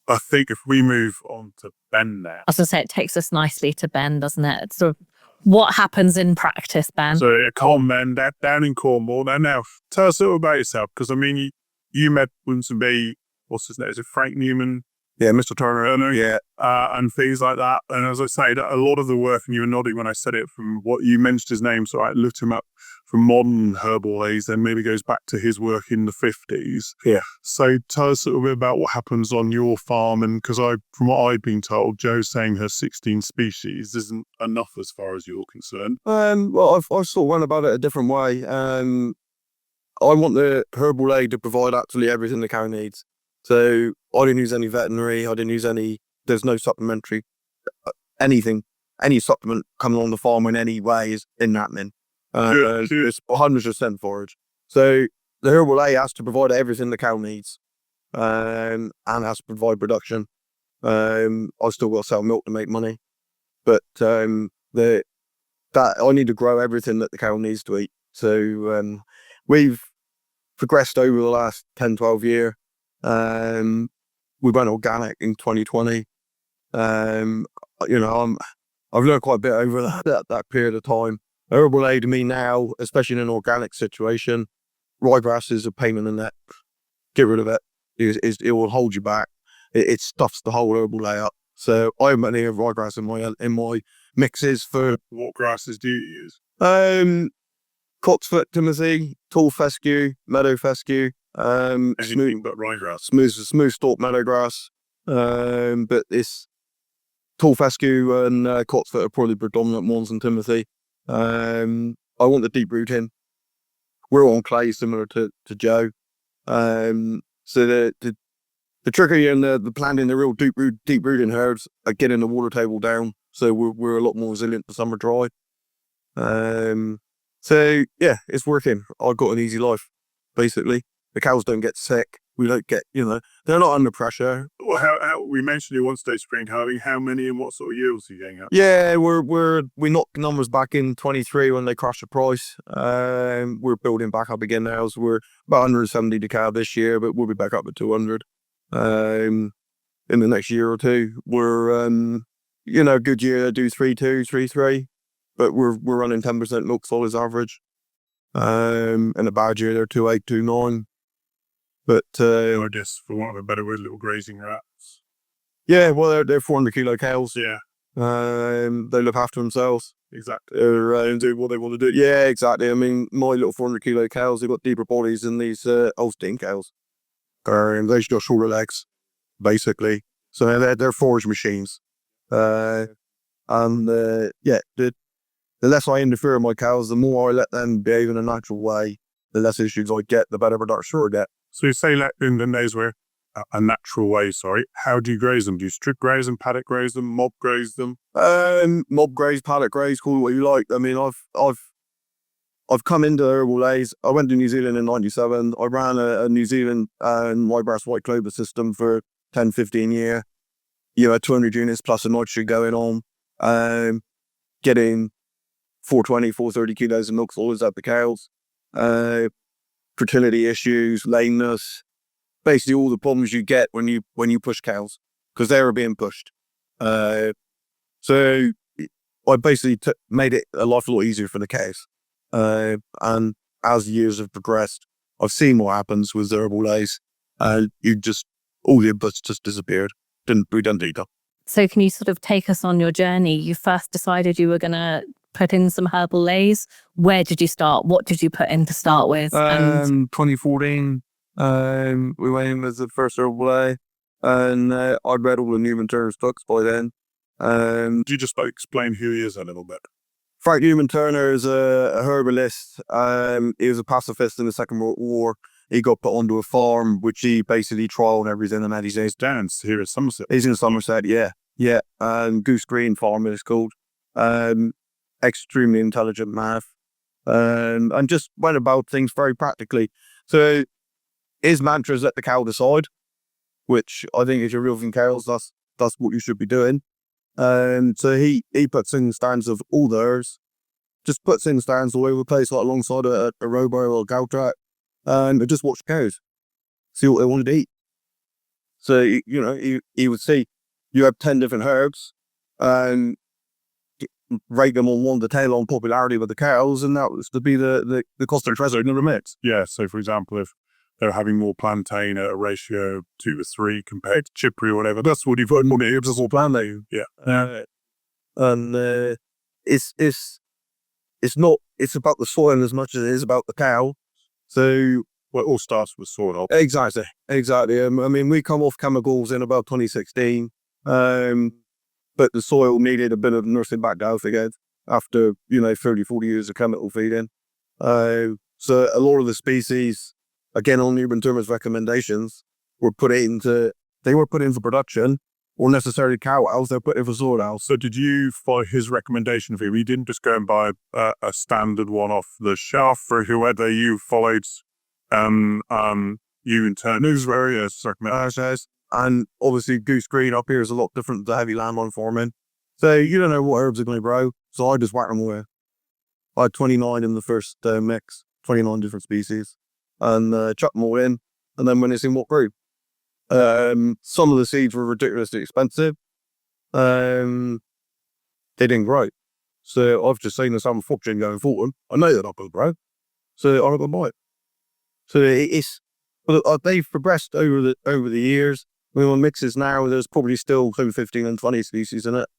I think if we move on to Ben now. I was going to say, it takes us nicely to Ben, doesn't it? It's sort of what happens in practice, Ben. So, Ben, down in Cornwall. Now, tell us a little about yourself, because, I mean, you met Winston, what's his name? Is it Frank Newman? Yeah, Mr. Turner. Yeah. And things like that. And as I say, a lot of the work, and you were nodding when I said it, from what you mentioned his name, so I looked him up from modern Herbal Leys, then maybe goes back to his work in the 50s. Yeah. So tell us a little bit about what happens on your farm. And because from what I've been told, Joe's saying her 16 species isn't enough as far as you're concerned. Well, I've sort of went about it a different way. I want the Herbal Ley to provide absolutely everything the cow needs. So I didn't use any veterinary. I didn't use there's no supplementary, anything, any supplement coming on the farm in any way is in happening. It's 100% forage. So the Herbal Ley has to provide everything the cow needs, and has to provide production. I still got to sell milk to make money, but that I need to grow everything that the cow needs to eat. So we've progressed over the last 10, 12 years. We went organic in 2020. I've learned quite a bit over that period of time. Herbal Ley to me now, especially in an organic situation, ryegrass is a pain in the neck. Get rid of it. It will hold you back. It stuffs the whole Herbal Ley up. So I have any ryegrass in my mixes for. What grasses do you use? Cotsfoot, Timothy, tall fescue, meadow fescue. Anything but ryegrass. Smooth stalk meadowgrass. But it's tall fescue and cotsfoot are probably predominant ones in Timothy. I want the deep root in. We're on clay similar to Joe. So the trickery and the planting the real deep rooting herbs are getting the water table down. So we're a lot more resilient to summer dry. So yeah, it's working. I've got an easy life, basically. The cows don't get sick. We don't get, they're not under pressure. Well, how we mentioned you one stage spring calving. How many and what sort of yields are you getting at? Yeah, we knocked numbers back in 23 when they crashed the price. We're building back up again now. So we're about 170 to cow this year, but we'll be back up at 200 in the next year or two. We're good year they do 3.2, 3.3, but we're running 10% milk solids average. In a bad year they're 2.8, 2.9. But I guess, for want of a better word, little grazing rats. Yeah, well, they're 400 kilo cows. Yeah. They look after themselves. Exactly. Do what they want to do. Yeah, exactly. I mean, my little 400 kilo cows, they've got deeper bodies than these Holstein cows. They've got shorter legs, basically. So they're forage machines. The less I interfere with my cows, the more I let them behave in a natural way, the less issues I get, the better production I get. So you say in the days where a natural way, how do you graze them? Do you strip graze them, paddock graze them, mob graze them? Mob graze, paddock graze, call it what you like. I mean, I've come into Herbal Leys. I went to New Zealand in 97. I ran a New Zealand ryegrass white clover system for 10, 15 years. 200 units plus a nitrogen going on. Getting 420, 430 kilos of milk solids out the cows. Fertility issues, lameness, basically all the problems you get when you push cows, because they were being pushed. So I basically made it a lot easier for the cows. And as years have progressed, I've seen what happens with Herbal Leys. All the inputs just disappeared. We didn't need them. So can you sort of take us on your journey? You first decided you were going to put in some Herbal Leys. Where did you start? What did you put in to start with? And 2014, we went in with the first Herbal Ley, and I'd read all the Newman Turner's books by then. Could you just explain who he is a little bit? Frank Newman Turner is a herbalist. He was a pacifist in the Second World War. He got put onto a farm, which he basically trialled everything and had his days. Dance here in Somerset. He's in Somerset, yeah. Goose Green Farm it's called. Extremely intelligent man. And just went about things very practically. So his mantra is let the cow decide, which I think if you're milking cows, that's what you should be doing. So he puts in stands of all theirs, just puts in stands all over the place, like alongside a rowboat or a cow track, and just watch cows, see what they wanted to eat. So, he would see you have 10 different herbs and rate them on one to tail on popularity with the cows, and that was to be the cost of treasure in the mix. Yeah, so for example, if they're having more plantain at a ratio of 2 to 3 compared to chicory or whatever, that's what you've got more herbs as all plantain. Yeah. And it's about the soil as much as it is about the cow. So Well, it all starts with soil. exactly. I mean, we come off chemicals in about 2016, but the soil needed a bit of nursing back to health again after 30, 40 years of chemical feeding. So a lot of the species, again on Newman Turner's recommendations, were put in for production, or necessarily cow health. They're put in for soil health. So did you follow his recommendation for you? You didn't just go and buy a standard one off the shelf for whoever you followed. You in turn, whose various recommendations. And obviously Goose Green up here is a lot different to heavy landline farming. So you don't know what herbs are going to grow. So I just whack them away. I had 29 in the first mix, 29 different species, and chuck them all in, and then when they seen what grew. Some of the seeds were ridiculously expensive. They didn't grow. So I've just seen this having fortune going forward. I know that I will grow. So I'm going to buy it. So they've progressed over the years. I mean, on mixes now, there's probably still between 15 and 20 species in it.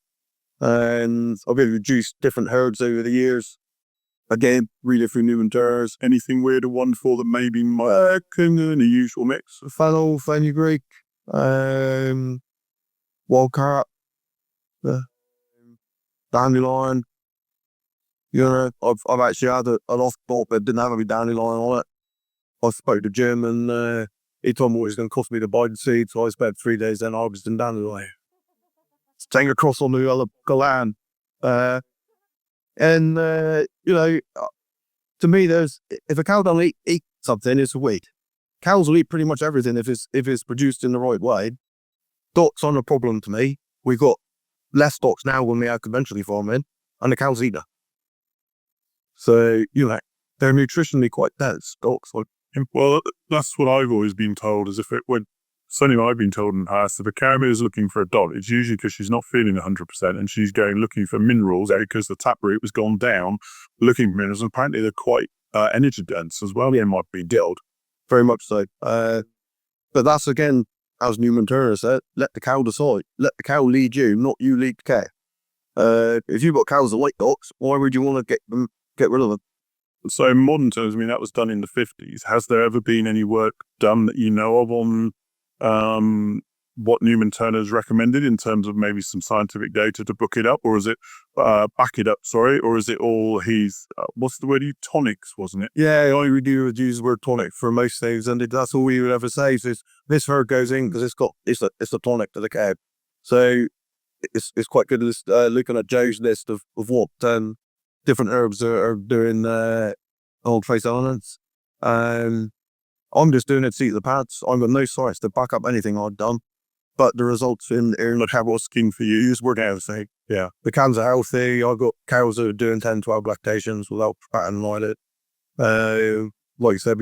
And I've been reduced different herbs over the years. Again, really through Newman Turner's. Anything weird or wonderful that maybe might come in the usual mix? Fennel, fenugreek, wildcat, dandelion. I've actually had an off spot that didn't have any dandelion on it. I spoke to Jim and he told me what it was going to cost me to buy the seed, so I spent 3 days then harvesting dandelion. Staying across on the other land. To me, if a cow don't eat something, it's a weed. Cows will eat pretty much everything if it's produced in the right way. Stocks aren't a problem to me. We've got less stocks now when we are conventionally farming, and the cows eat them. So, they're nutritionally quite dense stocks. Well, that's what I've always been told, is something I've been told in the past, if a cow is looking for a dot, it's usually because she's not feeling 100% and she's going looking for minerals because the taproot has gone down, looking for minerals, and apparently they're quite energy dense as well. They might be dilled. Very much so. But that's, again, as Newman Turner said, let the cow decide. Let the cow lead you, not you lead the cow. If you've got cows that like dots, why would you want to get rid of them? So in modern terms, I mean, that was done in the 50s. Has there ever been any work done that you know of on what Newman Turner's recommended in terms of maybe some scientific data to back it up, or is it or is it all what's the word? Tonics, wasn't it? Yeah, I would use the word tonic for most things, and that's all we would ever say. So this herb goes in because it's a tonic to the cow. So it's quite good looking at Joe's list of what different herbs are doing on trace elements. I'm just doing it to eat the pads. I've got no science to back up anything I've done, but the results in the cow skin for you is working out. Yeah, the cows are healthy. I've got cows that are doing 10, 12 lactations without fatting like it. Like you said,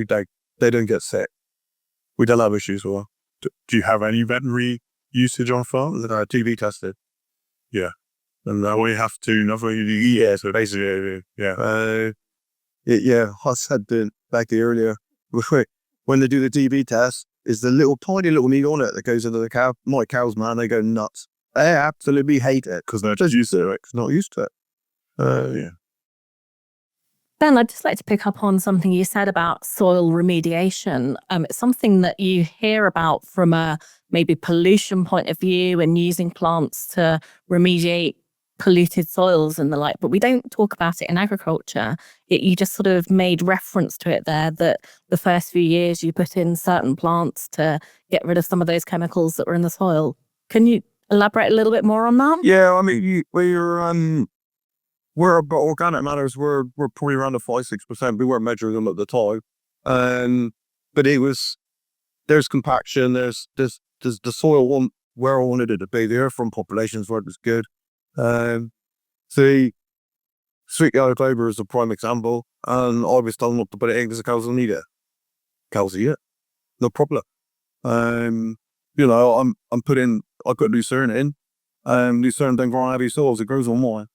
they don't get sick. We don't have issues with them. Do you have any veterinary usage on farm? TB tested. Yeah. And we have to, so basically, yeah. I said back earlier, when they do the TB test, is the tiny little needle on it that goes into the cow. My cows, man, they go nuts. They absolutely hate it because they're just used to it. not used to it. Yeah. Ben, I'd just like to pick up on something you said about soil remediation. It's something that you hear about from a maybe pollution point of view and using plants to remediate polluted soils and the like, but we don't talk about it in agriculture. You just sort of made reference to it there, that the first few years you put in certain plants to get rid of some of those chemicals that were in the soil. Can you elaborate a little bit more on that? Yeah, I mean, we're about organic matters. We're probably around the 5-6%. We weren't measuring them at the time, but there's compaction. There's the soil where I wanted it to be. The earthworm populations weren't as good. The sweet yellow clover is a prime example, and I was told not to put it in because the cows will need it. Cows eat it, no problem. I'm putting, I put lucerne in. Lucerne don't grow on heavy soils; it grows on mine.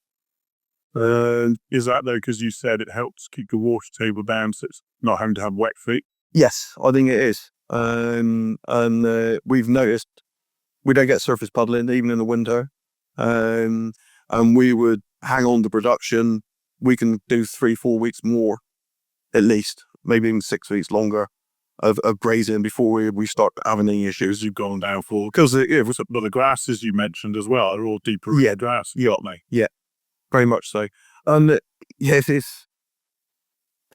Is that though because you said it helps keep the water table down, so it's not having to have wet feet? Yes, I think it is. And we've noticed we don't get surface puddling even in the winter. And we would hang on to production. We can do 3-4 weeks more, at least, maybe even 6 weeks longer of grazing before we start having any issues. You've gone down for, because the grasses you mentioned as well are all deeper grass, aren't they? Yeah, very much so. And yes, it's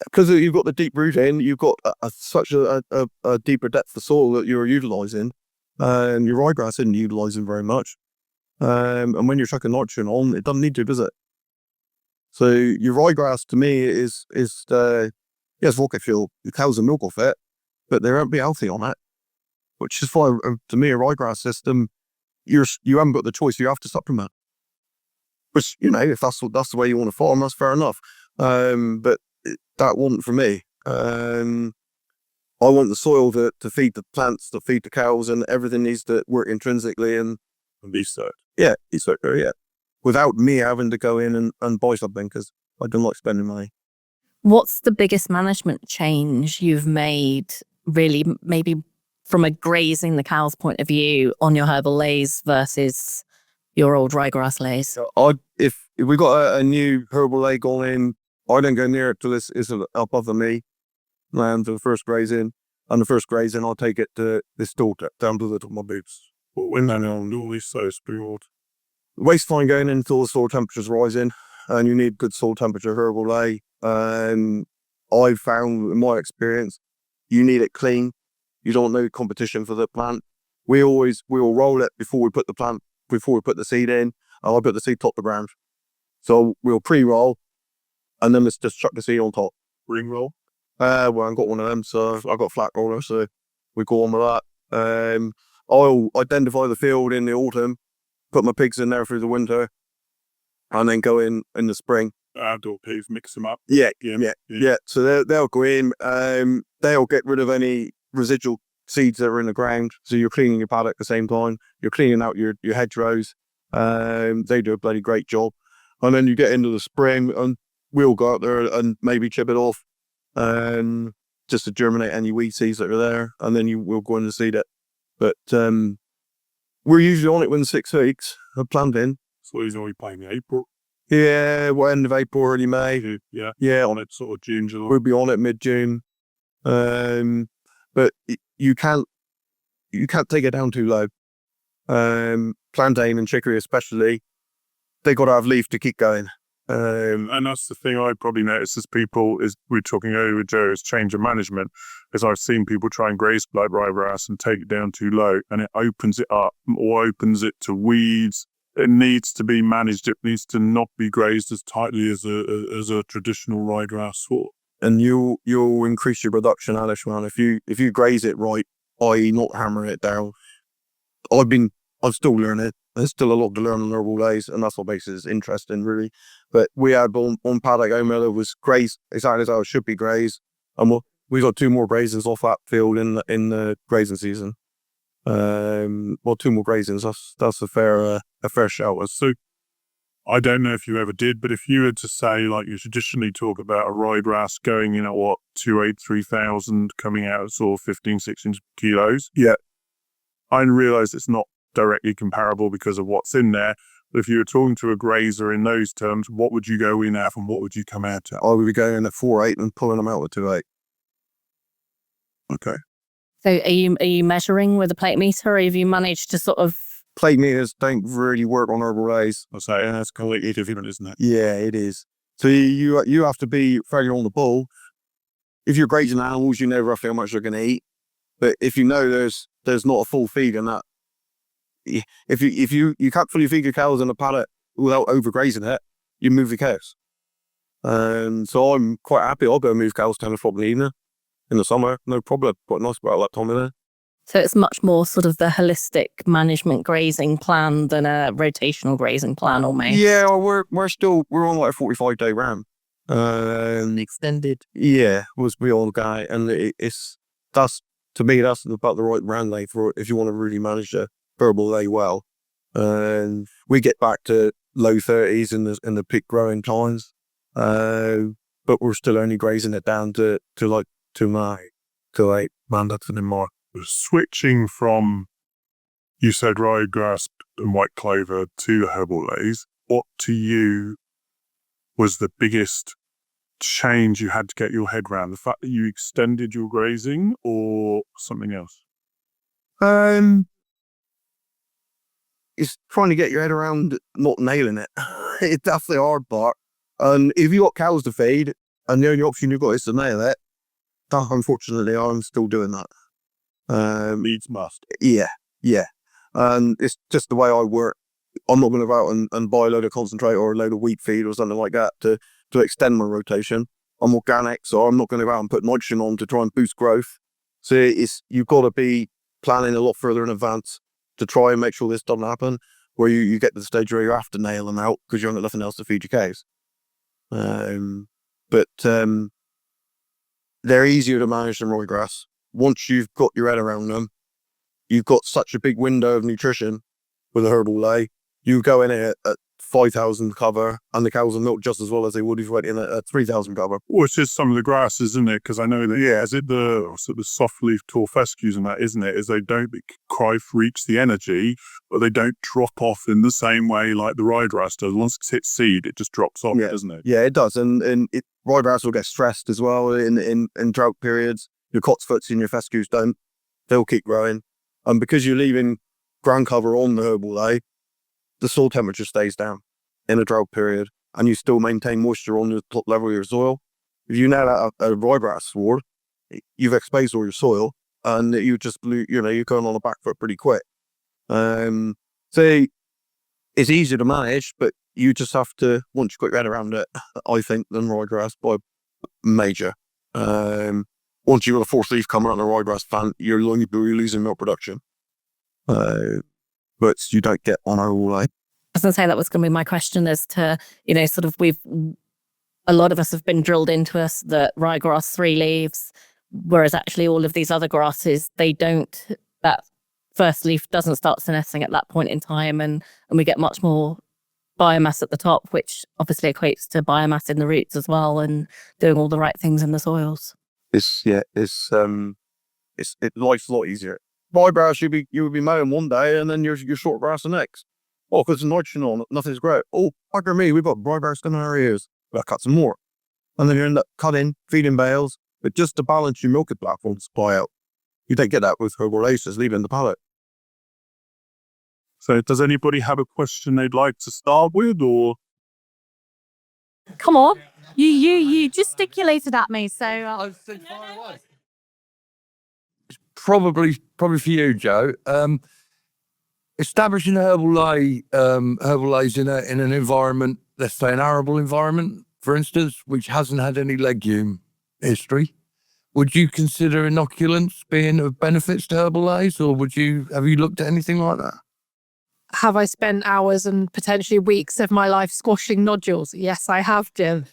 because you've got the deep rooting, you've got such a deeper depth of soil that you're utilising, and your ryegrass isn't utilising very much. And when you're chucking nitrogen on, it doesn't need to, does it? So your ryegrass to me is rocket fuel. The cows will milk off it, but they won't be healthy on it. Which is why, to me, a ryegrass system, you haven't got the choice. You have to supplement. Which, if that's the way you want to farm, that's fair enough. But that wasn't for me. I want the soil to feed the plants, to feed the cows, and everything needs to work intrinsically and be so. Yeah, without me having to go in and buy something, because I don't like spending money. What's the biggest management change you've made, really, maybe from a grazing the cows point of view on your Herbal Leys versus your old ryegrass Leys? If we got a new Herbal Ley going in, I don't go near it till it's above the knee, land to the first grazing. And the first grazing, I'll take it to this daughter down to the top of my boots. But when they're on all these so spewed. Waste fine going in until the soil temperature's rising, and you need good soil temperature Herbal Ley. I've found in my experience, you need it clean. You don't know competition for the plant. We'll roll it before we put the seed in. And I put the seed top the ground. So we'll pre-roll, and then let's just chuck the seed on top. Ring roll? Well, I've got one of them, so I've got a flat roller, so we go on with that. I'll identify the field in the autumn, put my pigs in there through the winter, and then go in the spring. Outdoor pigs, mix them up. Yeah. So they'll go in. They'll get rid of any residual seeds that are in the ground. So you're cleaning your paddock at the same time. You're cleaning out your hedgerows. They do a bloody great job. And then you get into the spring, and we'll go out there and maybe chip it off, just to germinate any weed seeds that are there, and then we'll go in and seed it. But we're usually on it within 6 weeks of planting. So he's only playing April. Yeah, end of April, early May. Yeah. On it sort of June, July. We'll be on it mid-June. But you can't take it down too low. Plantain and chicory especially, they got to have leaf to keep going. And that's the thing I probably notice as people, is we're talking earlier with Joe, is change of management, is I've seen people try and graze like ryegrass and take it down too low, and it opens it up or opens it to weeds. It needs to be managed. It needs to not be grazed as tightly as a traditional ryegrass sward. And you'll increase your production, Alish, man, if you graze it right, i.e. not hammer it down. I'm still learning. There's still a lot to learn on Herbal Leys, and that's what makes it interesting, really. But we had one paddock home that was grazed exactly as how it should be grazed, and we got 2 more grazings off that field in the grazing season. 2 more grazings. That's a fair shout. So I don't know if you ever did, but if you were to say, like you traditionally talk about a ryegrass going in at 283,000 coming out at sort of 15-16 kilos. Yeah. I realise it's not directly comparable because of what's in there. But if you were talking to a grazer in those terms, what would you go in at and what would you come out at? I would be going in at 4.8 and pulling them out with 2.8. Okay. So are you measuring with a plate meter, or have you managed to sort of... Plate meters don't really work on Herbal Leys. I'll say that's completely different, isn't it? Yeah, it is. So you have to be fairly on the ball. If you're grazing animals, you know roughly how much they're going to eat. But if you know there's not a full feed in that, if you can't fully feed your cows in a paddock without overgrazing it, you move the cows. So I'm quite happy. I'll go move cows 10 o'clock in the evening in the summer, no problem. Quite nice about that time of day. So it's much more sort of the holistic management grazing plan than a rotational grazing plan almost. Yeah, we're on like a 45-day ram. Extended. Yeah, was the old guy, and that's to me that's about the right ram length for if you want to really manage the Herbal Ley well. And we get back to low 30s in the peak growing times, but we're still only grazing it down to like 2.8 mandates and more. Switching from, you said ryegrass and white clover to the Herbal Leys, what to you was the biggest change you had to get your head around? The fact that you extended your grazing or something else? It's trying to get your head around not nailing it. It's definitely a hard part. And if you got cows to feed and the only option you've got is to nail it, unfortunately I'm still doing that. Needs must. Yeah. And it's just the way I work. I'm not going to go out and buy a load of concentrate or a load of wheat feed or something like that to extend my rotation. I'm organic, so I'm not going to go out and put nitrogen on to try and boost growth. So you've got to be planning a lot further in advance to try and make sure this doesn't happen, where you get to the stage where you have to nail them out because you haven't got nothing else to feed your cows. But they're easier to manage than ryegrass. Once you've got your head around them, you've got such a big window of nutrition with a Herbal Ley. You go in at 5,000 cover, and the cows will milk just as well as they would if you went in at 3,000 cover. Well, it's just some of the grasses, isn't it? Because I know that, is it the sort of soft leaf tall fescues and that, isn't it? Is they don't reach the energy, but they don't drop off in the same way like the ryegrass does. Once it hits seed, it just drops off, doesn't it? Yeah, it does. And ryegrass will get stressed as well in drought periods. Your cotsfoots and your fescues don't. They'll keep growing. And because you're leaving ground cover on the Herbal Ley, the soil temperature stays down in a drought period, and you still maintain moisture on the top level of your soil. If you nail out a ryegrass sward, you've exposed all your soil, and you're going on the back foot pretty quick. So it's easier to manage, but you just have to, once you got your head around it, I think, than ryegrass by major. Once you've got a fourth leaf coming out in a ryegrass plant, you're losing milk production. But you don't get on Herbal Ley. I was going to say that was going to be my question as to, sort of a lot of us have been drilled into us that ryegrass 3 leaves, whereas actually all of these other grasses, that first leaf doesn't start senescing at that point in time, and we get much more biomass at the top, which obviously equates to biomass in the roots as well, and doing all the right things in the soils. Life's a lot easier. Ryegrass, you would be mowing one day and then you're short grass the next. Oh, because there's nitrogen on it, nothing's great. Oh, bugger me, we've got ryegrass in our ears. We'll cut some more. And then you end up cutting, feeding bales, but just to balance your milking platform supply out. You don't get that with Herbal Leys, just leaving the pallet. So does anybody have a question they'd like to start with, or? Come on. You gesticulated at me, so... Probably for you, Joe. Establishing Herbal Leys in an environment, let's say an arable environment, for instance, which hasn't had any legume history. Would you consider inoculants being of benefits to Herbal Leys, or have you looked at anything like that? Have I spent hours and potentially weeks of my life squashing nodules? Yes, I have, Jim.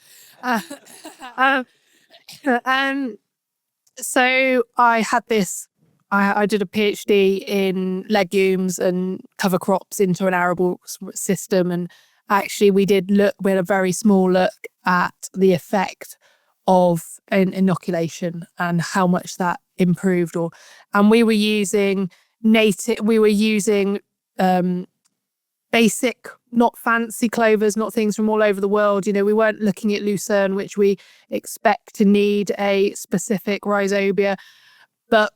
So I had this. I did a PhD in legumes and cover crops into an arable system, and actually we had a very small look at the effect of an inoculation and how much that improved. And we were using basic, not fancy clovers, not things from all over the world. You know, we weren't looking at lucerne, which we expect to need a specific rhizobia, but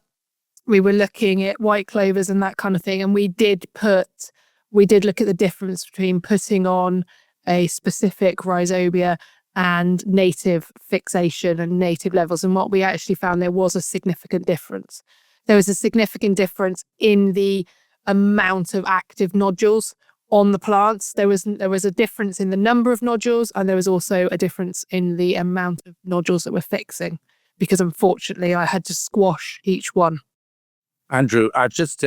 we were looking at white clovers and that kind of thing. And we did look at the difference between putting on a specific rhizobia and native fixation and native levels. And what we actually found, there was a significant difference. There was a significant difference in the amount of active nodules on the plants. There was a difference in the number of nodules, and there was also a difference in the amount of nodules that we're fixing, because unfortunately I had to squash each one. Andrew, I just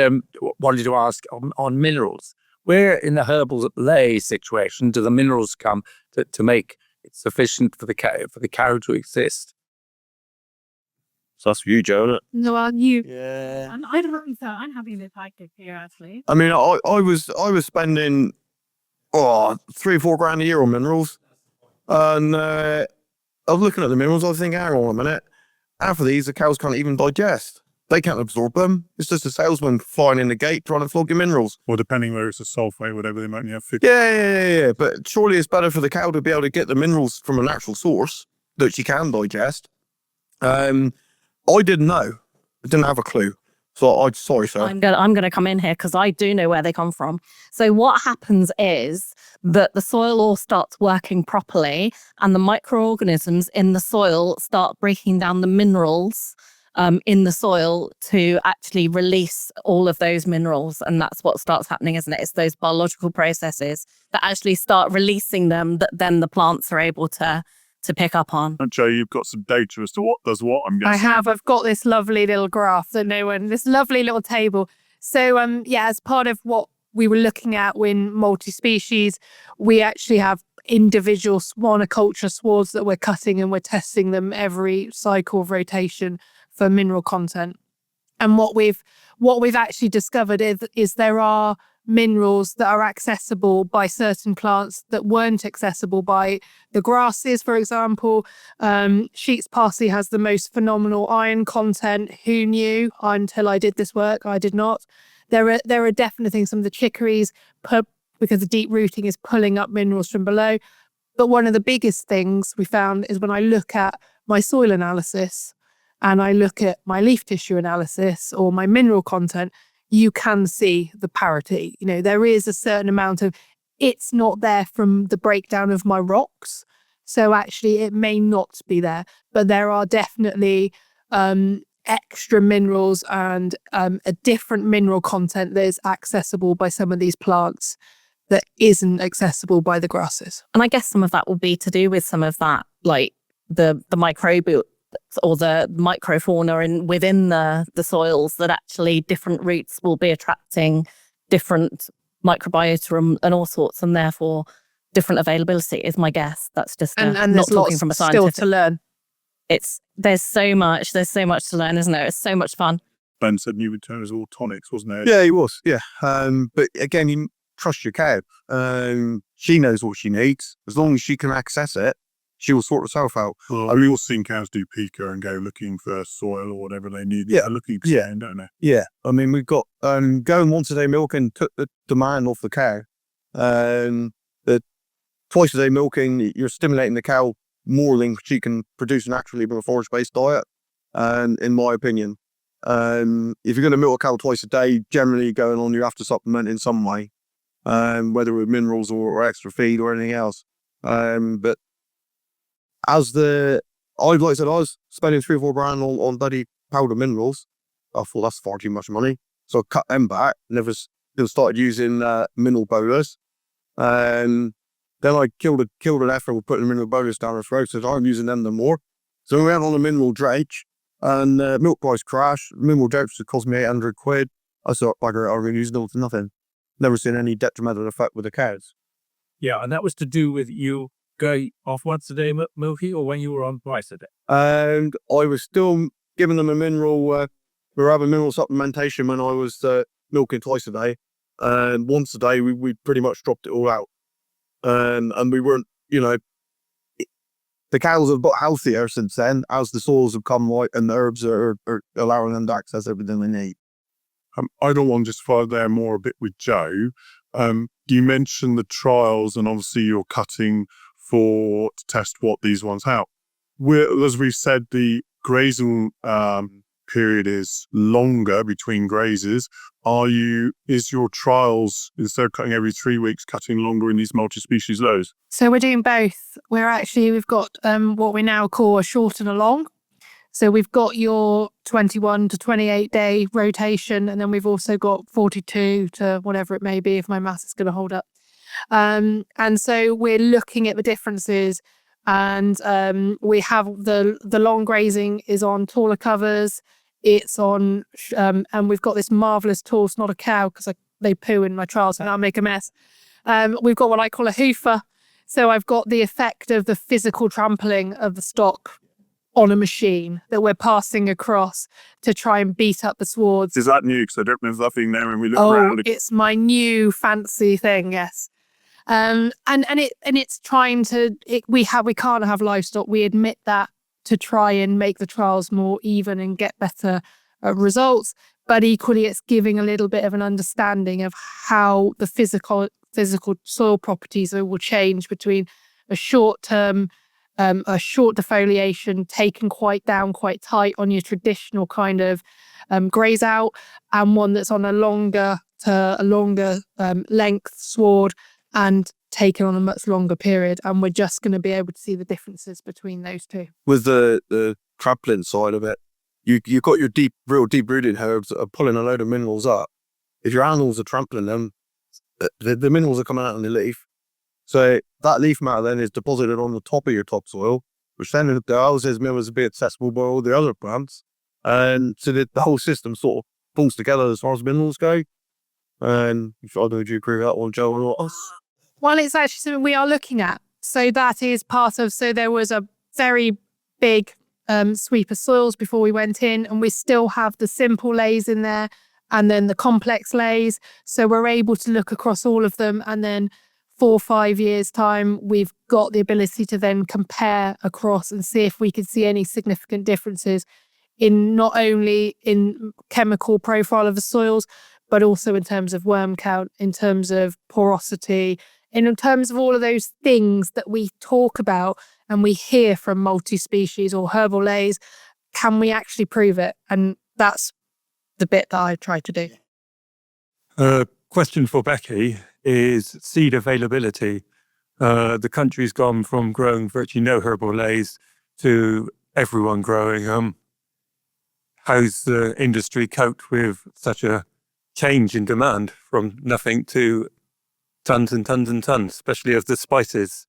wanted to ask on minerals. Where in the Herbal Ley situation do the minerals come to make it sufficient for the cow to exist? So that's for you, Joe, isn't it? No, are you? Yeah. And I don't so I'm happy with active here actually. I mean, I was spending 3 or 4 grand a year on minerals, and I was looking at the minerals. I was thinking, hang on a minute, half of these the cows can't even digest. They can't absorb them. It's just a salesman flying in the gate trying to flog your minerals. Or depending whether it's a sulfate, whatever they might have. Yeah. But surely it's better for the cow to be able to get the minerals from a natural source that she can digest. I didn't know. I didn't have a clue. So sorry, sir. I'm gonna come in here because I do know where they come from. So what happens is that the soil all starts working properly, and the microorganisms in the soil start breaking down the minerals in the soil to actually release all of those minerals. And that's what starts happening, isn't it? It's those biological processes that actually start releasing them that then the plants are able to pick up on. And Joe, you've got some data as to what does what, I'm guessing. I've got this lovely little graph that this lovely little table. So as part of what we were looking at in multi-species, we actually have individual monoculture swards that we're cutting, and we're testing them every cycle of rotation for mineral content. And what we've actually discovered is there are minerals that are accessible by certain plants that weren't accessible by the grasses. For example, sheep's parsley has the most phenomenal iron content. Who knew? Until I did this work, I did not. There are definite things. Some of the chicories, because the deep rooting is pulling up minerals from below. But one of the biggest things we found is when I look at my soil analysis and I look at my leaf tissue analysis or my mineral content, you can see the parity. You know, there is a certain amount of, it's not there from the breakdown of my rocks. So actually it may not be there, but there are definitely extra minerals and a different mineral content that is accessible by some of these plants that isn't accessible by the grasses. And I guess some of that will be to do with some of that, like the microbial or the microfauna within the soils, that actually different roots will be attracting different microbiota and all sorts, and therefore different availability is my guess. That's just and not there's talking lots from a still scientific. to learn. There's so much to learn, isn't there? It's so much fun. Ben said you would turn as all tonics, wasn't it? Yeah, he was. Yeah. But again, you trust your cow. She knows what she needs. As long as she can access it, she will sort herself out. Well, we've all seen cows do pica and go looking for soil or whatever they need. Yeah. They're looking for sand, don't they? Yeah. I mean, we've got going once a day milking took the demand off the cow. The twice a day milking, you're stimulating the cow more than she can produce naturally from a forage-based diet. In my opinion, if you're going to milk a cow twice a day, generally going on, you have to supplement in some way, whether with minerals or extra feed or anything else. But like I said, I was spending 3 or 4 grand on bloody powder minerals. I thought that's far too much money, so I cut them back. Never started using mineral bolus. Then I killed an effort with putting mineral bolus down her throat, so I'm using them no more. So we went on a mineral drench, and milk price crashed. Mineral drench cost me 800 quid. I thought, bugger it, I'm going to use it all to nothing. Never seen any detrimental effect with the cows. Yeah, and that was to do with you going off once a day milking, or when you were on twice a day? And I was still giving them a mineral, we were having mineral supplementation when I was milking twice a day. And once a day, we pretty much dropped it all out. And we weren't, the cows have got healthier since then, as the soils have come right and the herbs are allowing them to access everything they need. I don't want to just follow there more a bit with Joe. You mentioned the trials, and obviously you're cutting to test what these ones out. As we've said, the grazing period is longer between grazes. Is your trials, instead of cutting every 3 weeks, cutting longer in these multi-species lows? So we're doing both. We've got what we now call a short and a long. So we've got your 21 to 28 day rotation, and then we've also got 42 to whatever it may be, if my maths is going to hold up. And so we're looking at the differences, and we have the long grazing is on taller covers. It's on, and we've got this marvellous tool. It's not a cow because they poo in my trials and I'll make a mess. We've got what I call a hoofer. So I've got the effect of the physical trampling of the stock on a machine that we're passing across to try and beat up the swards. Is that new? Because I don't remember that thing there when we look around. It's my new fancy thing, yes. And it's trying to. We can't have livestock. We admit that to try and make the trials more even and get better results. But equally, it's giving a little bit of an understanding of how the physical soil properties will change between a short defoliation taken quite tight on your traditional kind of graze out, and one that's on a longer length sward and taken on a much longer period. And we're just going to be able to see the differences between those two. With the trampling side of it, you've got your real deep rooted herbs that are pulling a load of minerals up. If your animals are trampling them, the minerals are coming out on the leaf. So that leaf matter then is deposited on the top of your topsoil, which then allows those minerals to be accessible by all the other plants. And so the whole system sort of pulls together as far as minerals go. And I don't know, do you agree with that one, Joe, or not? Well, it's actually something we are looking at. So that is part of, so there was a very big sweep of soils before we went in, and we still have the simple lays in there and then the complex lays. So we're able to look across all of them, and then 4 or 5 years time, we've got the ability to then compare across and see if we can see any significant differences in not only in chemical profile of the soils, but also in terms of worm count, in terms of porosity, and in terms of all of those things that we talk about and we hear from multi-species or herbal lays. Can we actually prove it? And that's the bit that I try to do. Question for Becky is seed availability. The country's gone from growing virtually no herbal lays to everyone growing them. How's the industry coped with such a change in demand from nothing to tons and tons and tons, especially of the spices?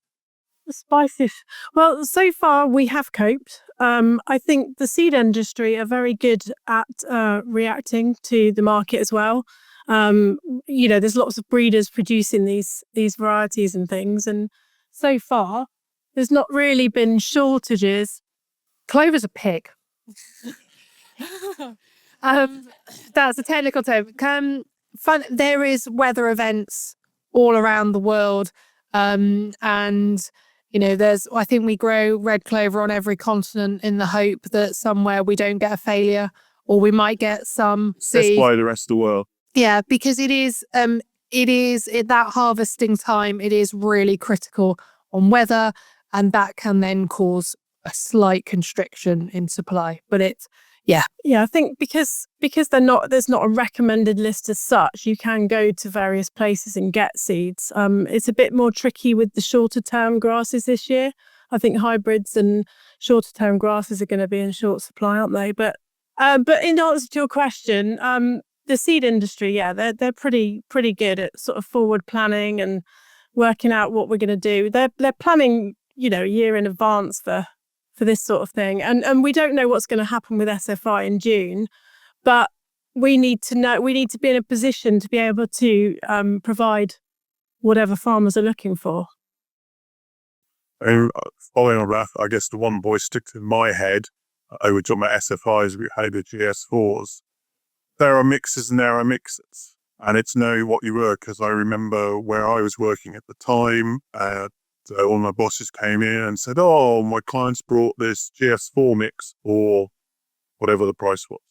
The spices. Well, so far we have coped. I think the seed industry are very good at reacting to the market as well. There's lots of breeders producing these varieties and things, and so far there's not really been shortages. Clover's a pig. That's a technical term. There is weather events all around the world, and I think we grow red clover on every continent in the hope that somewhere we don't get a failure, or we might get some seed. That's why the rest of the world. Yeah, because it is at that harvesting time, it is really critical on weather, and that can then cause a slight constriction in supply. But I think because there's not a recommended list as such, you can go to various places and get seeds. It's a bit more tricky with the shorter term grasses this year. I think hybrids and shorter term grasses are going to be in short supply, aren't they? But in answer to your question, the seed industry, they're pretty good at sort of forward planning and working out what we're going to do. They're planning, a year in advance for this sort of thing. And we don't know what's going to happen with SFI in June, but we need to be in a position to be able to provide whatever farmers are looking for. And following on that, I guess the one voice sticks in my head, we're talking about SFIs, we had the GS4s. There are mixes and there are mixes. And it's know what you were, because I remember where I was working at the time, all my bosses came in and said, oh, my clients brought this GS4 mix or whatever the price was.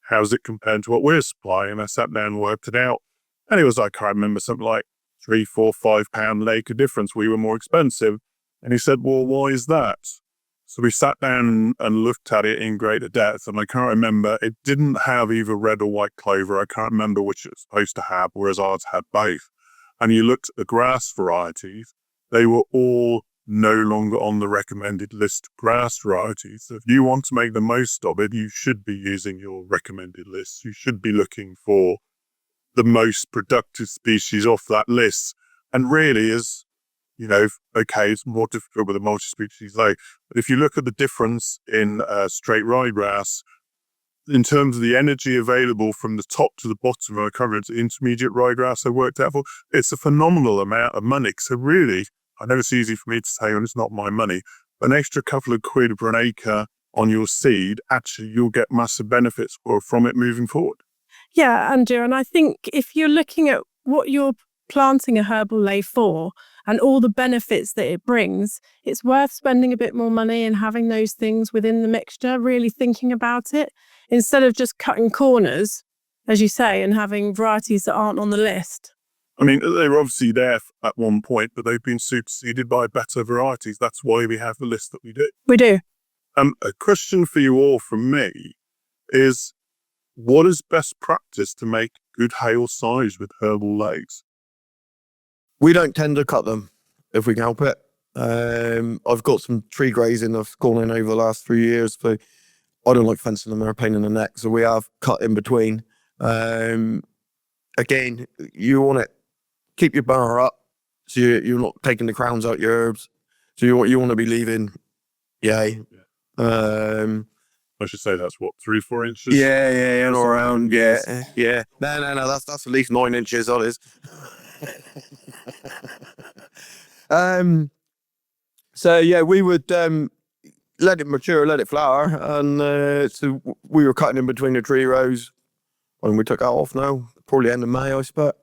how's it compared to what we're supplying? I sat down and worked it out. And it was like, I remember something like £3, £4, £5 acre difference. We were more expensive. And he said, well, why is that? So we sat down and looked at it in greater depth. And I can't remember, it didn't have either red or white clover. I can't remember which it was supposed to have, whereas ours had both. And you looked at the grass varieties, they were all no longer on the recommended list of grass varieties. So if you want to make the most of it, you should be using your recommended list. You should be looking for the most productive species off that list. And really is, you know, okay, it's more difficult with a multi-species lay. But if you look at the difference in straight ryegrass, in terms of the energy available from the top to the bottom of a current intermediate ryegrass I worked out for, it's a phenomenal amount of money. So really, I know it's easy for me to say, and it's not my money, but an extra couple of quid per an acre on your seed, actually you'll get massive benefits from it moving forward. Yeah, Andrew, and I think if you're looking at what you're planting a herbal ley for and all the benefits that it brings, it's worth spending a bit more money and having those things within the mixture, really thinking about it, instead of just cutting corners, as you say, and having varieties that aren't on the list. I mean, they were obviously there at one point, but they've been superseded by better varieties. That's why we have the list that we do. We do. A question for you all from me is, what is best practice to make good hail size with herbal leys? We don't tend to cut them if we can help it. I've got some tree grazing I've gone in over the last 3 years. So I don't like fencing them, they're a pain in the neck. So we have cut in between. Again, you want to keep your bar up so you're not taking the crowns out your herbs. So you want to be leaving, yay. I should say that's what, 3 or 4 inches? Yeah, and around, yeah. No, that's at least 9 inches, that is. So yeah, we would let it mature, let it flower, and so we were cutting in between the tree rows, and we took that off now, probably end of May, I suppose.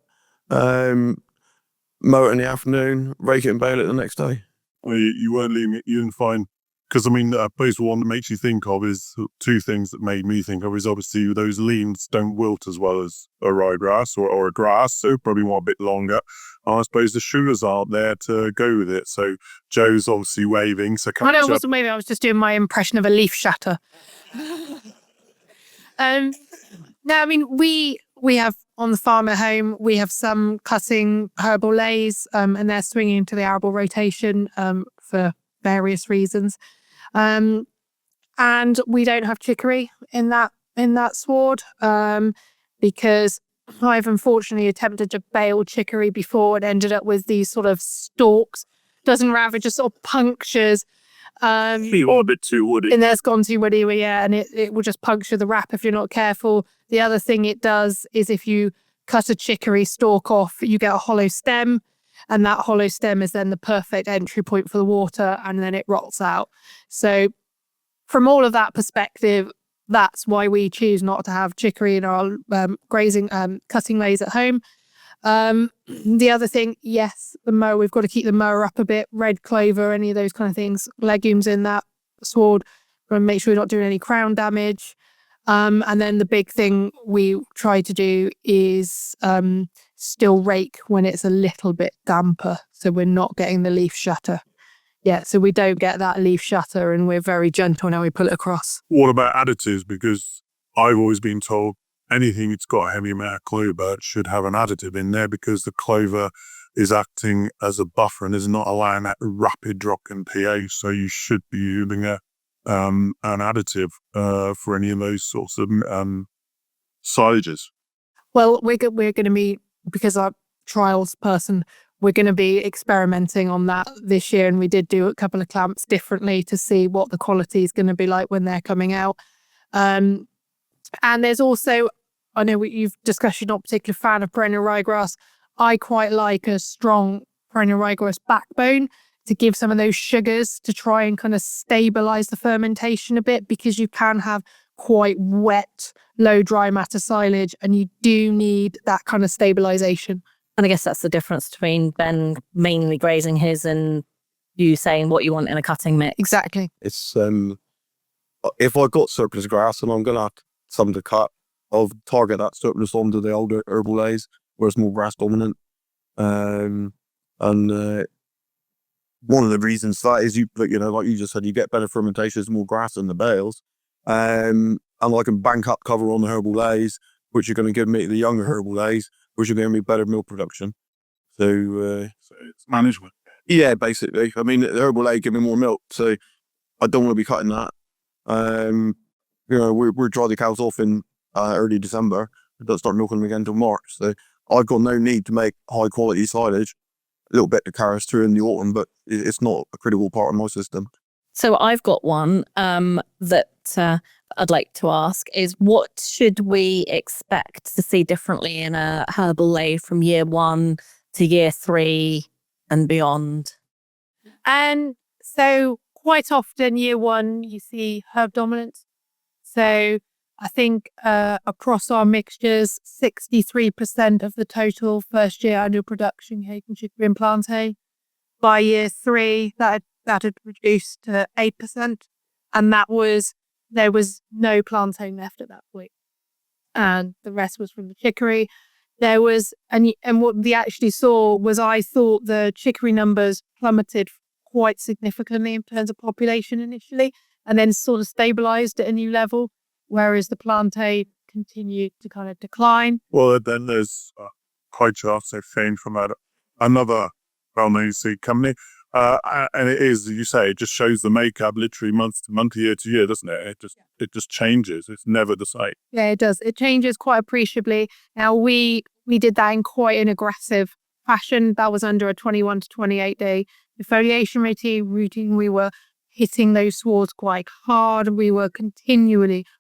Mow it in the afternoon, rake it and bale it the next day. Well, you weren't leaving it, you didn't find, because I mean, I suppose one that makes you think of is 2 things that made me think of is obviously those leaves don't wilt as well as a ryegrass or a grass, so probably want a bit longer. I suppose the sugars aren't there to go with it. So Joe's obviously waving. So I know it wasn't waving, I was just doing my impression of a leaf shatter. No, I mean, we have on the farm at home, we have some cutting herbal leys, and they're swinging to the arable rotation for various reasons. And we don't have chicory in that sward because I've unfortunately attempted to bale chicory before and ended up with these sort of stalks. Doesn't ravage, just sort of punctures. You're a bit too woody. And that's gone too woody, yeah, and it will just puncture the wrap if you're not careful. The other thing it does is if you cut a chicory stalk off, you get a hollow stem, and that hollow stem is then the perfect entry point for the water, and then it rots out. So from all of that perspective, that's why we choose not to have chicory in our grazing cutting leys at home. The other thing, yes, the mower, we've got to keep the mower up a bit, red clover, any of those kind of things, legumes in that sward, and make sure we're not doing any crown damage. And then the big thing we try to do is still rake when it's a little bit damper, so we're not getting the leaf shatter. Yeah, so we don't get that leaf shatter, and we're very gentle now we pull it across. What about additives? Because I've always been told anything that's got a heavy amount of clover should have an additive in there because the clover is acting as a buffer and is not allowing that rapid drop in pH. So you should be using an additive for any of those sorts of silages. Well, we're going to be, because our trials person, we're going to be experimenting on that this year, and we did do a couple of clamps differently to see what the quality is going to be like when they're coming out. And there's also, I know you've discussed you're not a particular fan of perennial ryegrass. I quite like a strong perennial ryegrass backbone to give some of those sugars to try and kind of stabilize the fermentation a bit, because you can have quite wet, low dry matter silage, and you do need that kind of stabilization. And I guess that's the difference between Ben mainly grazing his and you saying what you want in a cutting mix. Exactly. It's if I got surplus grass and I'm gonna have some to cut, I'll target that surplus onto the older Herbal Leys where it's more grass dominant. And one of the reasons for that is like you just said, you get better fermentation, there's more grass in the bales. And I can bank up cover on the Herbal Leys, which are going to give me the younger Herbal Leys, which are going to be better milk production. So it's management. Yeah, basically. I mean, the Herbal Ley give me more milk, so I don't want to be cutting that. We're dry the cows off in early December. We don't start milking them again until March. So I've got no need to make high quality silage. A little bit to carry us through in the autumn, but it's not a critical part of my system. So I've got one that I'd like to ask is, what should we expect to see differently in a Herbal Ley from year 1 to year 3 and beyond? And so quite often year 1, you see herb dominance. So I think across our mixtures, 63% of the total first year annual production came from chicory and plantain. By year 3, that had reduced to 8%. And there was no plantain left at that point. And the rest was from the chicory. There was, and what we actually saw was, I thought the chicory numbers plummeted quite significantly in terms of population initially, and then sort of stabilized at a new level, whereas the plantain continued to kind of decline. Well, then there's pie charts they've found from another well-known seed company. And it is, as you say, it just shows the makeup literally month to month, year to year, doesn't it? It just changes. It's never the same. Yeah, it does. It changes quite appreciably. Now, we did that in quite an aggressive fashion. That was under a 21 to 28 day defoliation routine. We were hitting those swards quite hard. We were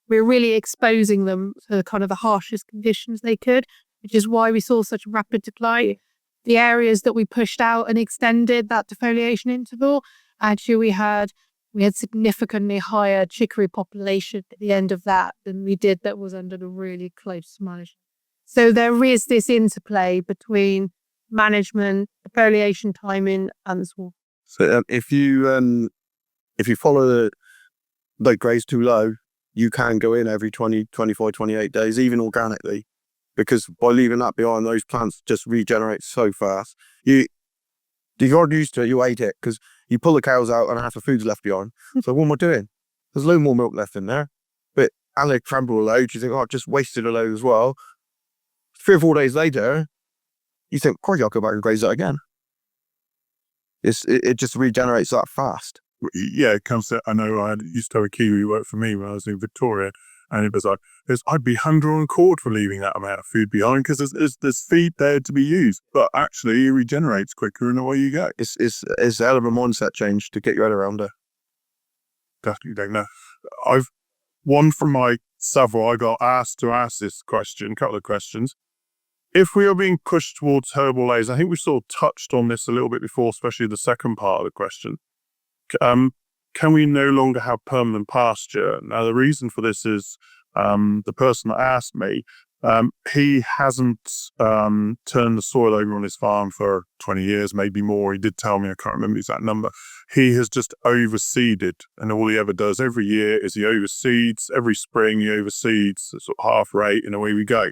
really exposing them to kind of the harshest conditions they could, which is why we saw such rapid decline. The areas that we pushed out and extended that defoliation interval, actually we had significantly higher chicory population at the end of that than we did that was under the really close management. So there is this interplay between management, defoliation timing, and the swarm. So if you follow the graze too low, you can go in every 20, 25, 28 days, even organically. Because by leaving that behind, those plants just regenerate so fast. You got used to it, you ate it, because you pull the cows out and half the food's left behind. So what am I doing? There's a load more milk left in there. But and they crumble a load, you think, oh, I've just wasted a load as well. 3 or 4 days later, you think, quite, I'll go back and graze that again. It just regenerates that fast. Yeah, it comes to, I know I used to have a Kiwi work for me when I was in Victoria. And it was like, I'd be hungry on cord for leaving that amount of food behind, because there's feed there to be used. But actually, it regenerates quicker and away you go. It's a hell of a mindset change to get your head around it. Definitely don't know. One from my several, I got asked to ask this question, a couple of questions. If we are being pushed towards Herbal Leys, I think we sort of touched on this a little bit before, especially the second part of the question. Can we no longer have permanent pasture? Now, the reason for this is the person that asked me, he hasn't turned the soil over on his farm for 20 years, maybe more. He did tell me, I can't remember the exact number. He has just overseeded, and all he ever does every year is he overseeds. Every spring he overseeds, sort of half rate, and away we go.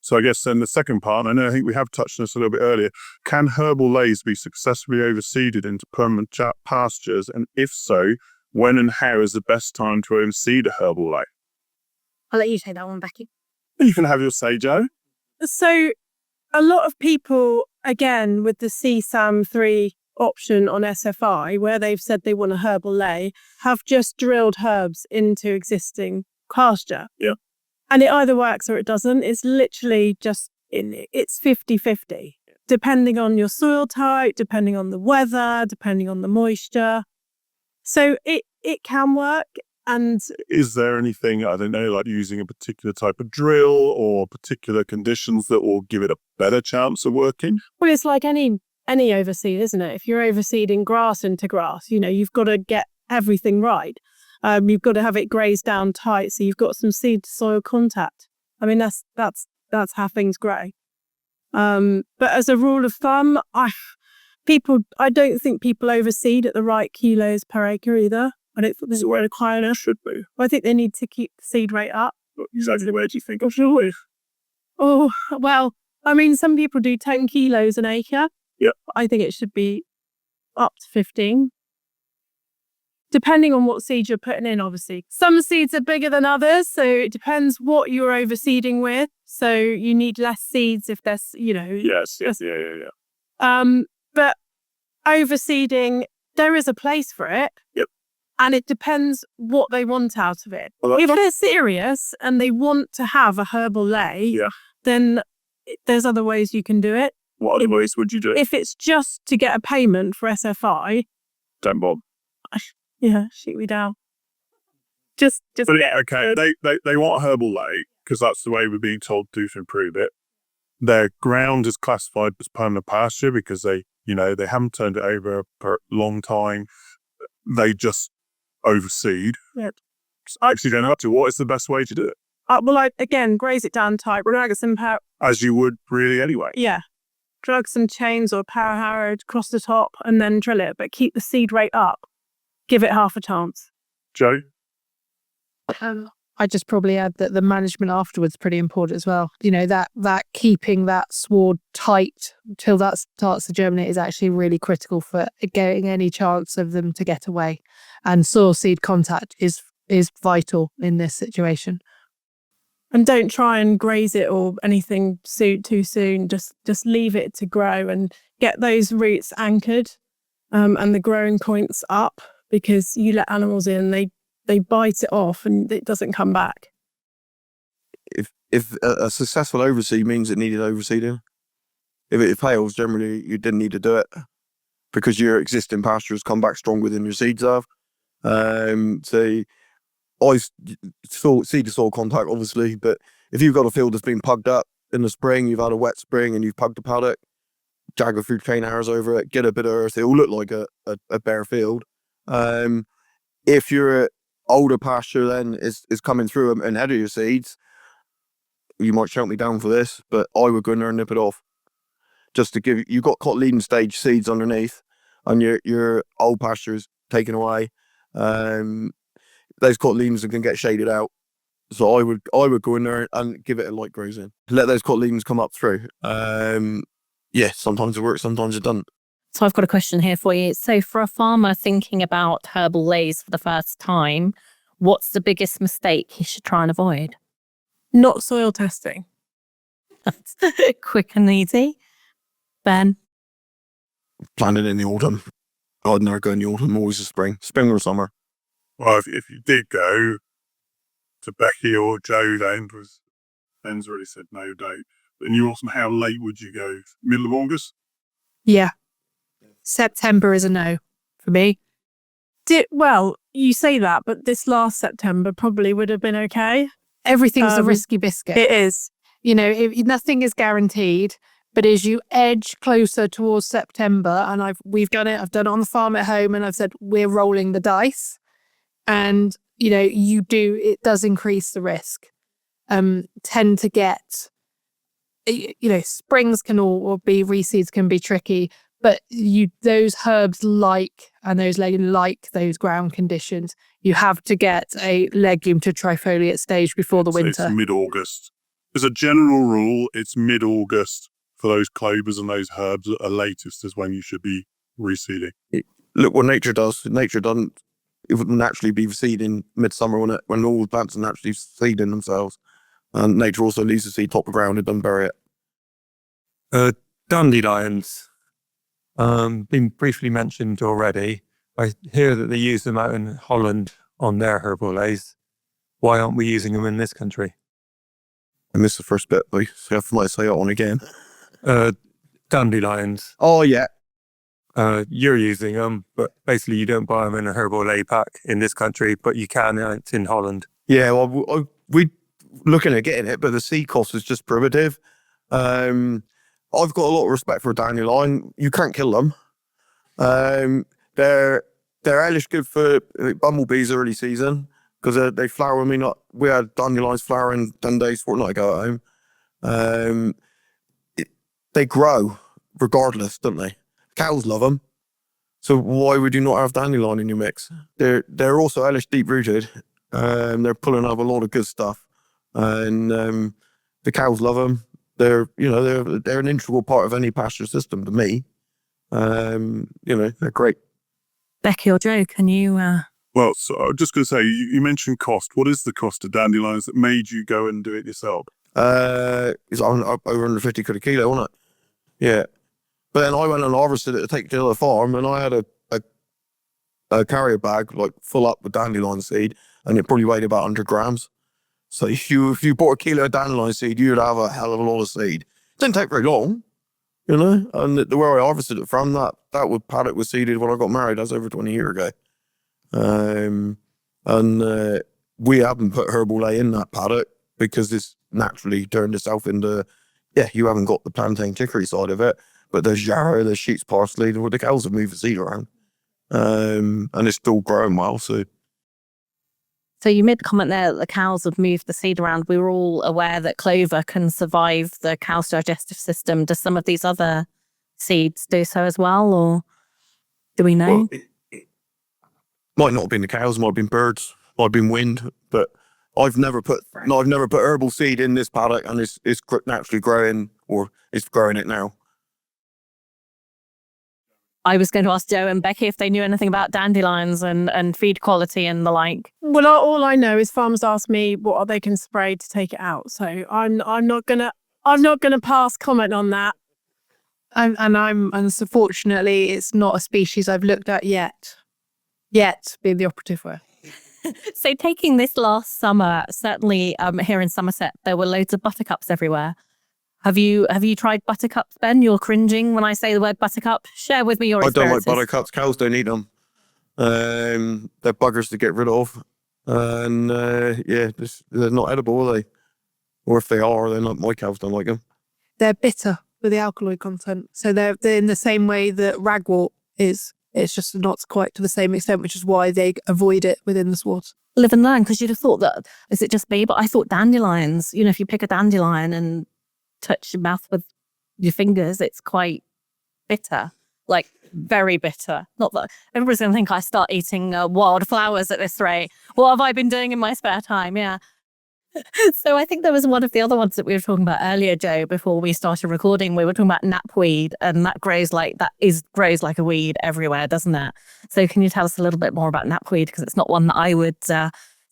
So I guess then the second part, and I think we have touched on this a little bit earlier, can Herbal Leys be successfully overseeded into permanent pastures? And if so, when and how is the best time to overseed a Herbal Ley? I'll let you take that one, Becky. You can have your say, Joe. So a lot of people, again, with the CSAM3 option on SFI, where they've said they want a Herbal Ley, have just drilled herbs into existing pasture. Yeah. And it either works or it doesn't. It's literally just, it's 50-50, depending on your soil type, depending on the weather, depending on the moisture. So it can work. And is there anything, I don't know, like using a particular type of drill or particular conditions that will give it a better chance of working? Well, it's like any overseed, isn't it? If you're overseeding grass into grass, you've got to get everything right. You've got to have it grazed down tight, so you've got some seed to soil contact. I mean, that's how things grow. But as a rule of thumb, I don't think people overseed at the right kilos per acre either. I don't think this is where the requirement should be. I think they need to keep the seed rate up. Exactly where do you think I should live? Oh, well, I mean, some people do 10 kilos an acre. Yep. I think it should be up to 15. Depending on what seed you're putting in, obviously. Some seeds are bigger than others, so it depends what you're overseeding with. So you need less seeds if there's, Yes. Yeah. But overseeding, there is a place for it. Yep. And it depends what they want out of it. Well, If they're serious and they want to have a herbal lay, Yeah. then there's other ways you can do it. What other ways would you do it? If it's just to get a payment for SFI, Don't bother. yeah, shoot me down. Just But okay, they want herbal lay because that's the way we're being told to improve it. Their ground is classified as permanent pasture because they haven't turned it over for a long time. They just overseed. Yeah. I actually don't have to. What is the best way to do it? again, graze it down tight, drag some power. As you would really anyway. Yeah. Drag some chains or power harrow across the top and then drill it, but keep the seed rate up. Give it half a chance. Joe? I just probably add that the management afterwards is pretty important as well. That keeping that sward tight till that starts to germinate is actually really critical for getting any chance of them to get away. And soil seed contact is vital in this situation. And don't try and graze it or anything too soon. Just leave it to grow and get those roots anchored and the growing points up, because you let animals in, they bite it off and it doesn't come back. If a successful overseed means it needed overseeding, if it fails, generally you didn't need to do it because your existing pasture has come back stronger than your seeds have. So I seed to soil contact, obviously, but if you've got a field that's been pugged up in the spring, you've had a wet spring and you've pugged the paddock, jag a few chain arrows over it, get a bit of earth, it will look like a bare field. If your older pasture then is coming through and ahead of your seeds, you might shout me down for this, but I would go in there and nip it off. Just to give you've got leading stage seeds underneath and your old pasture is taken away. Those cotyledons are going to get shaded out. So I would go in there and give it a light grazing. Let those cotyledons come up through. Yeah, sometimes it works, sometimes it doesn't. So I've got a question here for you. So for a farmer thinking about herbal lays for the first time, what's the biggest mistake he should try and avoid? Not soil testing. That's quick and easy. Ben? Plant it in the autumn. I'd never go in the autumn, always the spring or summer. Well, if you did go to Becky or Joe, then, because Ben's already said no doubt. But in your autumn, how late would you go? Middle of August? Yeah. September is a no for me. Well, you say that, but this last September probably would have been okay. Everything's a risky biscuit. It is. Nothing is guaranteed. But as you edge closer towards September, and we've done it. I've done it on the farm at home, and I've said we're rolling the dice. And it does increase the risk. Tend to get, springs can or be reseeds can be tricky, but those herbs like those ground conditions. You have to get a legume to trifoliate stage before the winter. So it's mid-August. As a general rule, it's mid-August for those clovers and those herbs at the latest is when you should be reseeding. Look what nature does. Nature doesn't. It would naturally be seeding midsummer when all the plants are naturally seeding themselves. And nature also leaves the seed top of ground, it doesn't bury it. Dandelions, been briefly mentioned already. I hear that they use them out in Holland on their herbal lays. Why aren't we using them in this country? I missed the first bit, please. So I might say that one again. Dandelions. Oh, yeah. You're using them, but basically you don't buy them in a herbal lay pack in this country, but you can. It's in Holland. Yeah, well, we're looking at getting it, but the seed cost is just prohibitive. I've got a lot of respect for a dandelion. You can't kill them. They're hellish good for bumblebees early season because they flower. We had dandelions flowering 10 days, fortnight ago at home. They grow regardless, don't they? Cows love them. So why would you not have dandelion in your mix? They're also hellish deep rooted. They're pulling up a lot of good stuff. and the cows love them. They're they're an integral part of any pasture system to me. They're great. Becky or Joe, can you? Well, so I was just going to say, you mentioned cost. What is the cost of dandelions that made you go and do it yourself? It's over 150 quid a kilo, wasn't it? Yeah. But then I went and harvested it to take to the farm, and I had a carrier bag like full up with dandelion seed, and it probably weighed about 100 grams. So if you bought a kilo of dandelion seed, you'd have a hell of a lot of seed. It didn't take very long, And where I harvested it from, that paddock was seeded when I got married. That's over 20 years ago. We haven't put Herbal Ley in that paddock because it's naturally turned itself into, you haven't got the plantain chicory side of it, but there's yarrow, there's sheep's parsley, the cows have moved the seed around. And it's still growing well, so. So you made the comment there that the cows have moved the seed around. We were all aware that clover can survive the cow's digestive system. Do some of these other seeds do so as well, or do we know? Well, it might not have been the cows, might have been birds, might have been wind, but I've never put herbal seed in this paddock, and it's naturally growing, or it's growing it now. I was going to ask Joe and Becky if they knew anything about dandelions and feed quality and the like. Well, all I know is farmers ask me what they can spray to take it out. So I'm not gonna pass comment on that. And unfortunately, it's not a species I've looked at yet. Yet being the operative word. So taking this last summer, certainly here in Somerset, there were loads of buttercups everywhere. Have you tried buttercups, Ben? You're cringing when I say the word buttercup. Share with me your experiences. I don't like buttercups. Cows don't eat them. They're buggers to get rid of. And they're not edible, are they? Or if they are, they're not. My cows don't like them. They're bitter with the alkaloid content. So they're in the same way that ragwort is. It's just not quite to the same extent, which is why they avoid it within the swards. Live and learn, because you'd have thought that, is it just me? But I thought dandelions, if you pick a dandelion and touch your mouth with your fingers, it's quite bitter, like very bitter. Not that everybody's going to think I start eating wildflowers at this rate. What have I been doing in my spare time? Yeah. So I think there was one of the other ones that we were talking about earlier, Joe, before we started recording. We were talking about knapweed, and that grows like a weed everywhere, doesn't it? So can you tell us a little bit more about knapweed? Because it's not one that I would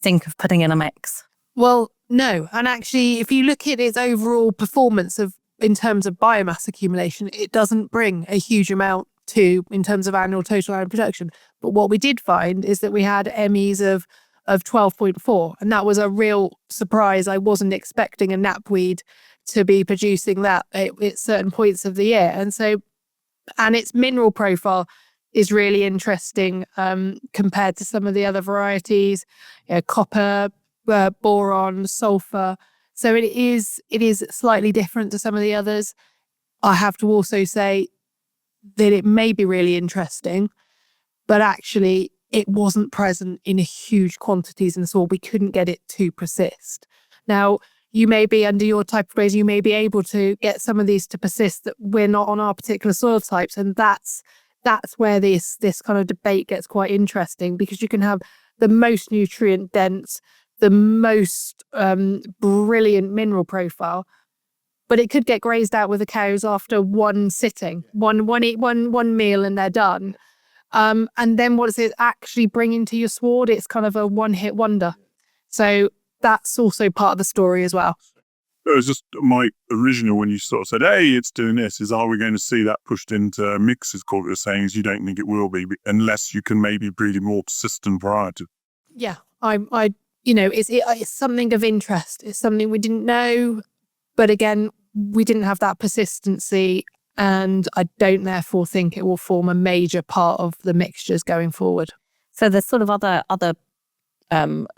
think of putting in a mix. Well, no. And actually, if you look at its overall performance in terms of biomass accumulation, it doesn't bring a huge amount in terms of total annual production. But what we did find is that we had MEs of 12.4, and that was a real surprise. I wasn't expecting a knapweed to be producing that at certain points of the year. And its mineral profile is really interesting compared to some of the other varieties, copper, boron, sulfur. So it is slightly different to some of the others. I have to also say that it may be really interesting, but actually it wasn't present in huge quantities in the soil. We couldn't get it to persist. Now, you may be, under your type of grazing, you may be able to get some of these to persist that we're not on our particular soil types. And that's where this kind of debate gets quite interesting, because you can have the most nutrient dense, the most brilliant mineral profile, but it could get grazed out with the cows after one sitting, one meal, and they're done. And then what does it actually bring into your sward? It's kind of a one-hit wonder. So that's also part of the story as well. It was just my original, when you sort of said, hey, it's doing this, is are we going to see that pushed into mixes? What you're saying is you don't think it will be, unless you can maybe breed a more persistent variety. Yeah, it's something of interest. It's something we didn't know, but again, we didn't have that persistency. And I don't therefore think it will form a major part of the mixtures going forward. So there's sort of other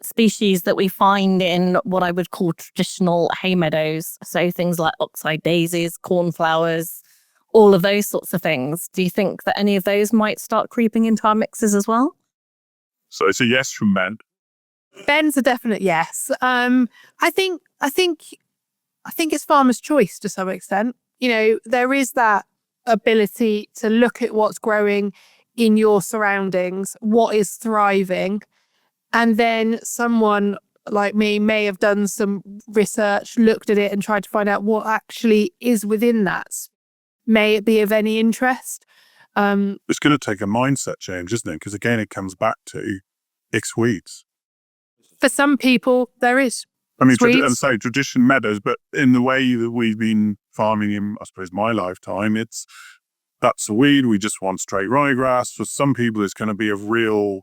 species that we find in what I would call traditional hay meadows. So things like oxeye daisies, cornflowers, all of those sorts of things. Do you think that any of those might start creeping into our mixes as well? So it's a yes from Ben. Ben's a definite yes. I think it's farmer's choice to some extent. There is that ability to look at what's growing in your surroundings, what is thriving, and then someone like me, may have done some research, looked at it and tried to find out what actually is within that. May it be of any interest? It's going to take a mindset change, isn't it? Because again, it comes back to it's weeds. For some people, there is. I mean, Swedes. tradition matters, but in the way that we've been farming in, I suppose, my lifetime, that's a weed. We just want straight ryegrass. For some people, it's going to be a real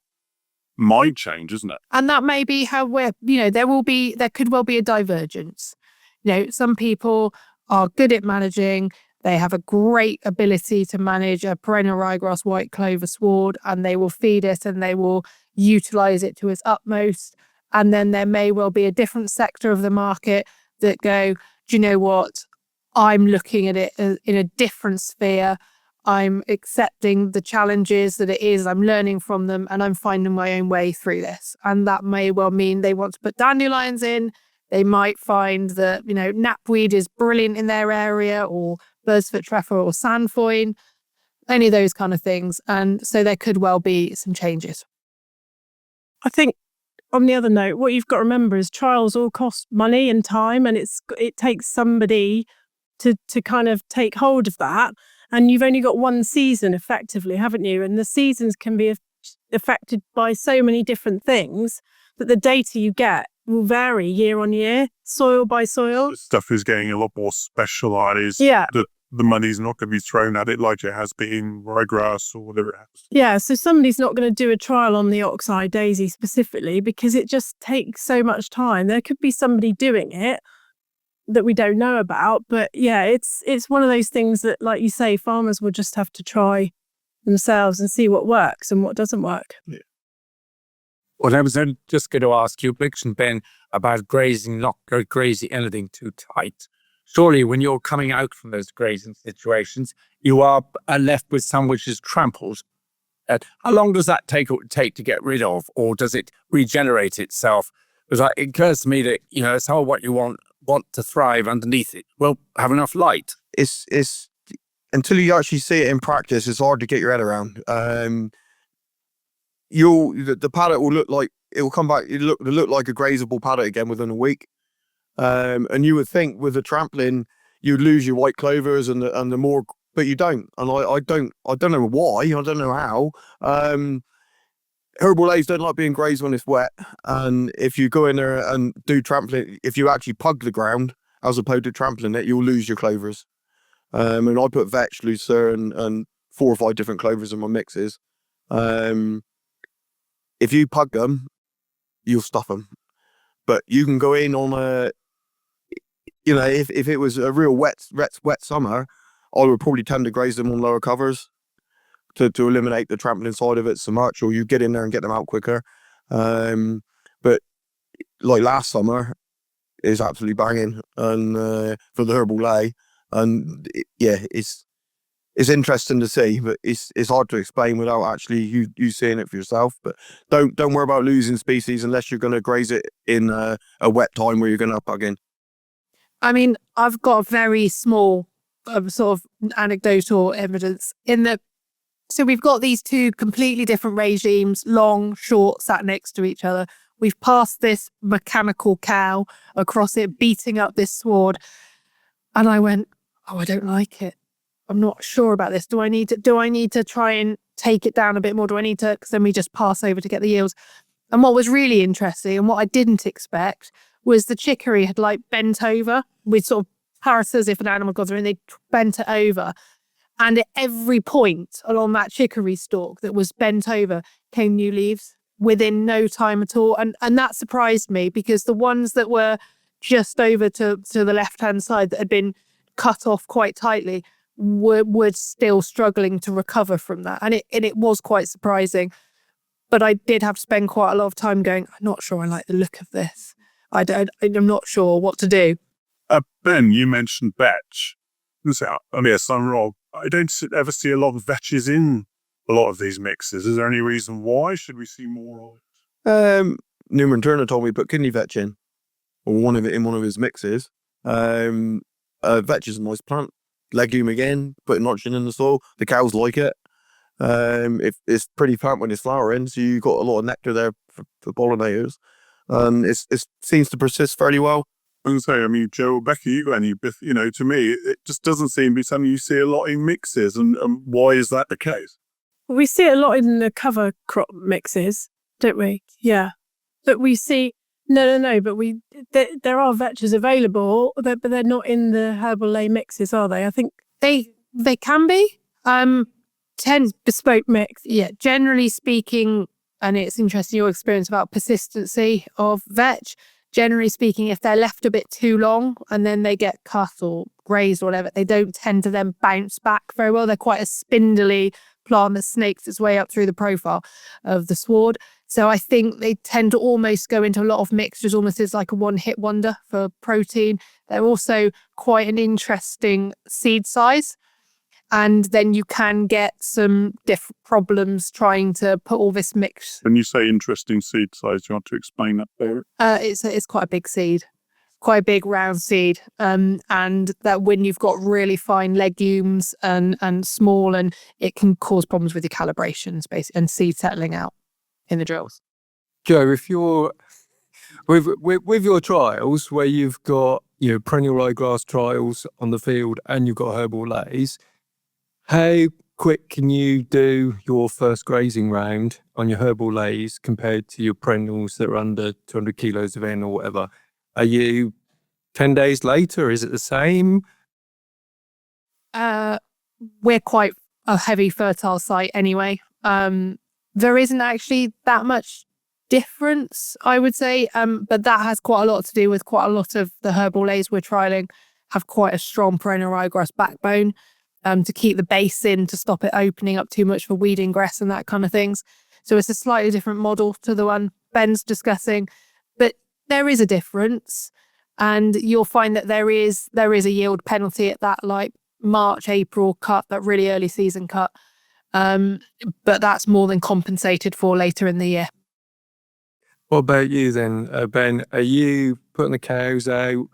mind change, isn't it? And that may be how there could well be a divergence. Some people are good at managing. They have a great ability to manage a perennial ryegrass white clover sward, and they will feed it and they will utilize it to its utmost. And then there may well be a different sector of the market that go, do you know what? I'm looking at it in a different sphere. I'm accepting the challenges that it is. I'm learning from them and I'm finding my own way through this. And that may well mean they want to put dandelions in. They might find that, knapweed is brilliant in their area, or birdsfoot, trefoil, or sandfoin, any of those kind of things. And so there could well be some changes. I think on the other note, what you've got to remember is trials all cost money and time, and it takes somebody to kind of take hold of that. And you've only got one season effectively, haven't you? And the seasons can be affected by so many different things that the data you get will vary year on year, soil by soil. Stuff is getting a lot more specialised. Yeah. The money's not going to be thrown at it like it has been ryegrass or whatever it has. Yeah, so somebody's not going to do a trial on the oxeye daisy specifically because it just takes so much time. There could be somebody doing it that we don't know about, but yeah, it's one of those things that, like you say, farmers will just have to try themselves and see what works and what doesn't work. Yeah. Well, I was then just going to ask you, Ben, about grazing, not grazing anything too tight. Surely when you're coming out from those grazing situations, you are left with some which is trampled. How long does that take to get rid of, or does it regenerate itself? Because it occurs to me that, it's how what you want to thrive underneath it. Well, have enough light. It's until you actually see it in practice, it's hard to get your head around. The paddock will look like, it will come back, it'll look like a grazable paddock again within a week. And you would think with the trampling, you'd lose your white clovers and the more, but you don't. And I don't know why, I don't know how. Herbal Leys don't like being grazed when it's wet. And if you go in there and do trampling, if you actually pug the ground as opposed to trampling it, you'll lose your clovers. And I put vetch, lucerne, and 4 or 5 different clovers in my mixes. If you pug them, you'll stuff them. But you can go in on if it was a real wet summer, I would probably tend to graze them on lower covers to eliminate the trampling side of it so much, or you get in there and get them out quicker. But like last summer is absolutely banging, and for the Herbal Ley, and it's interesting to see, but it's hard to explain without actually you seeing it for yourself. But don't worry about losing species unless you're going to graze it in a wet time where you're going to pug in. I mean, I've got a very small sort of anecdotal evidence in that. So we've got these 2 completely different regimes, long, short, sat next to each other. We've passed this mechanical cow across it, beating up this sward. And I went, I don't like it. I'm not sure about this. Do I need to try and take it down a bit more? Do I need to, because then we just pass over to get the yields. And what was really interesting and what I didn't expect was the chicory had bent over with sort of parasites. If an animal got through and they bent it over. And at every point along that chicory stalk that was bent over came new leaves within no time at all. And that surprised me, because the ones that were just over to the left-hand side that had been cut off quite tightly were still struggling to recover from that. And it was quite surprising. But I did have to spend quite a lot of time going, I'm not sure I like the look of this. I'm not sure what to do. Ben, you mentioned vetch. Yes, I'm wrong. I don't ever see a lot of vetches in a lot of these mixes. Is there any reason why? Should we see more of it? Newman Turner told me to put kidney vetch in, or one of his mixes. Vetch is a nice plant. Legume again, putting nitrogen in the soil. The cows like it. It's pretty plant when it's flowering, so you've got a lot of nectar there for pollinators. It seems to persist fairly well. I was going to say, I mean, Joe or Becky, you got any, to me, it just doesn't seem to be something you see a lot in mixes. And why is that the case? We see it a lot in the cover crop mixes, don't we? Yeah. But we see, no, but there are vetches available, but they're not in the Herbal Ley mixes, are they? I think They can be. 10 bespoke mix. Yeah, generally speaking, and it's interesting your experience about persistency of vetch. Generally speaking, if they're left a bit too long and then they get cut or grazed or whatever, they don't tend to then bounce back very well. They're quite a spindly plant that snakes its way up through the profile of the sward. So I think they tend to almost go into a lot of mixtures, almost as like a one-hit wonder for protein. They're also quite an interesting seed size. And then you can get some different problems trying to put all this mix. When you say interesting seed size, you want to explain that there? It's quite a big seed, quite a big round seed. And that when you've got really fine legumes and small, and it can cause problems with your calibrations basically, and seed settling out in the drills. Joe, if you're with your trials where you've got perennial ryegrass trials on the field and you've got Herbal Leys, how quick can you do your first grazing round on your Herbal Leys compared to your perennials that are under 200 kilos of N or whatever? Are you 10 days later? Is it the same? We're quite a heavy fertile site anyway. There isn't actually that much difference, I would say, but that has quite a lot to do with quite a lot of the Herbal Leys we're trialing have quite a strong perennial ryegrass backbone. To keep the base in, to stop it opening up too much for weed ingress and that kind of things. So it's a slightly different model to the one Ben's discussing, but there is a difference, and you'll find that there is a yield penalty at that like March, April cut, that really early season cut, but that's more than compensated for later in the year. What about you then, Ben? Are you putting the cows out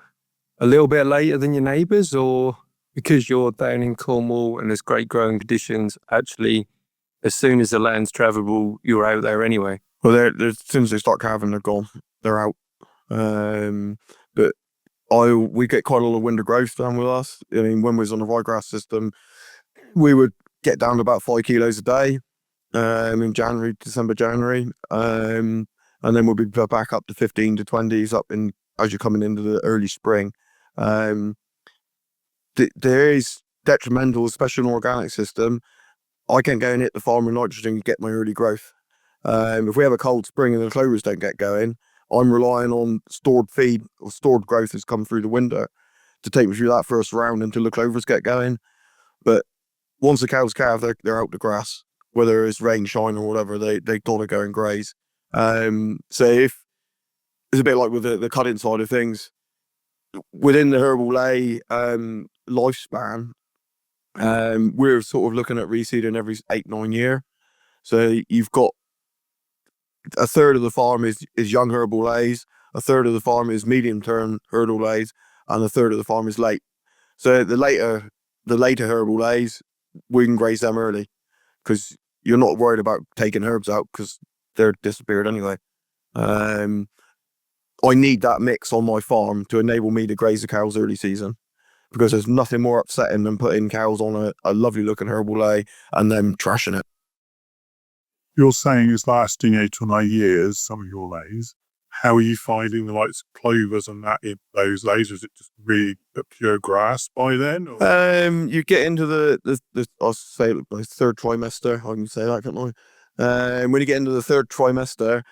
a little bit later than your neighbours, or because you're down in Cornwall and there's great growing conditions, actually, as soon as the land's travelable, you're out there anyway? Well, they're as soon as they start calving, they're gone. They're out. But we get quite a lot of winter growth down with us. I mean, when we was on the ryegrass system, we would get down to about 5 kilos a day in December, January. And then we'll be back up to 15 to 20s up in as you're coming into the early spring. There is detrimental, especially in an organic system. I can go and hit the farm with nitrogen and get my early growth. If we have a cold spring and the clovers don't get going, I'm relying on stored feed or stored growth that's come through the winter to take me through that first round until the clovers get going. But once the cows calve, they're out the grass, whether it's rain, shine, or whatever. They gotta go and graze. So if it's a bit like with the cutting side of things, within the Herbal Ley lifespan, we're sort of looking at reseeding every 8-9 year. So you've got a third of the farm is young Herbal Leys, a third of the farm is medium term Herbal Leys, and a third of the farm is late. So the later Herbal Leys, we can graze them early because you're not worried about taking herbs out because they're disappeared anyway. I need that mix on my farm to enable me to graze the cows early season, because there's nothing more upsetting than putting cows on a lovely looking Herbal Ley and then trashing it. You're saying it's lasting 8 or 9 years, some of your lays. How are you finding the likes of clovers and that in those lays? Is it just really pure grass by then? Or? You get into the I'll say the third trimester. I can say that, can't I? When you get into the third trimester,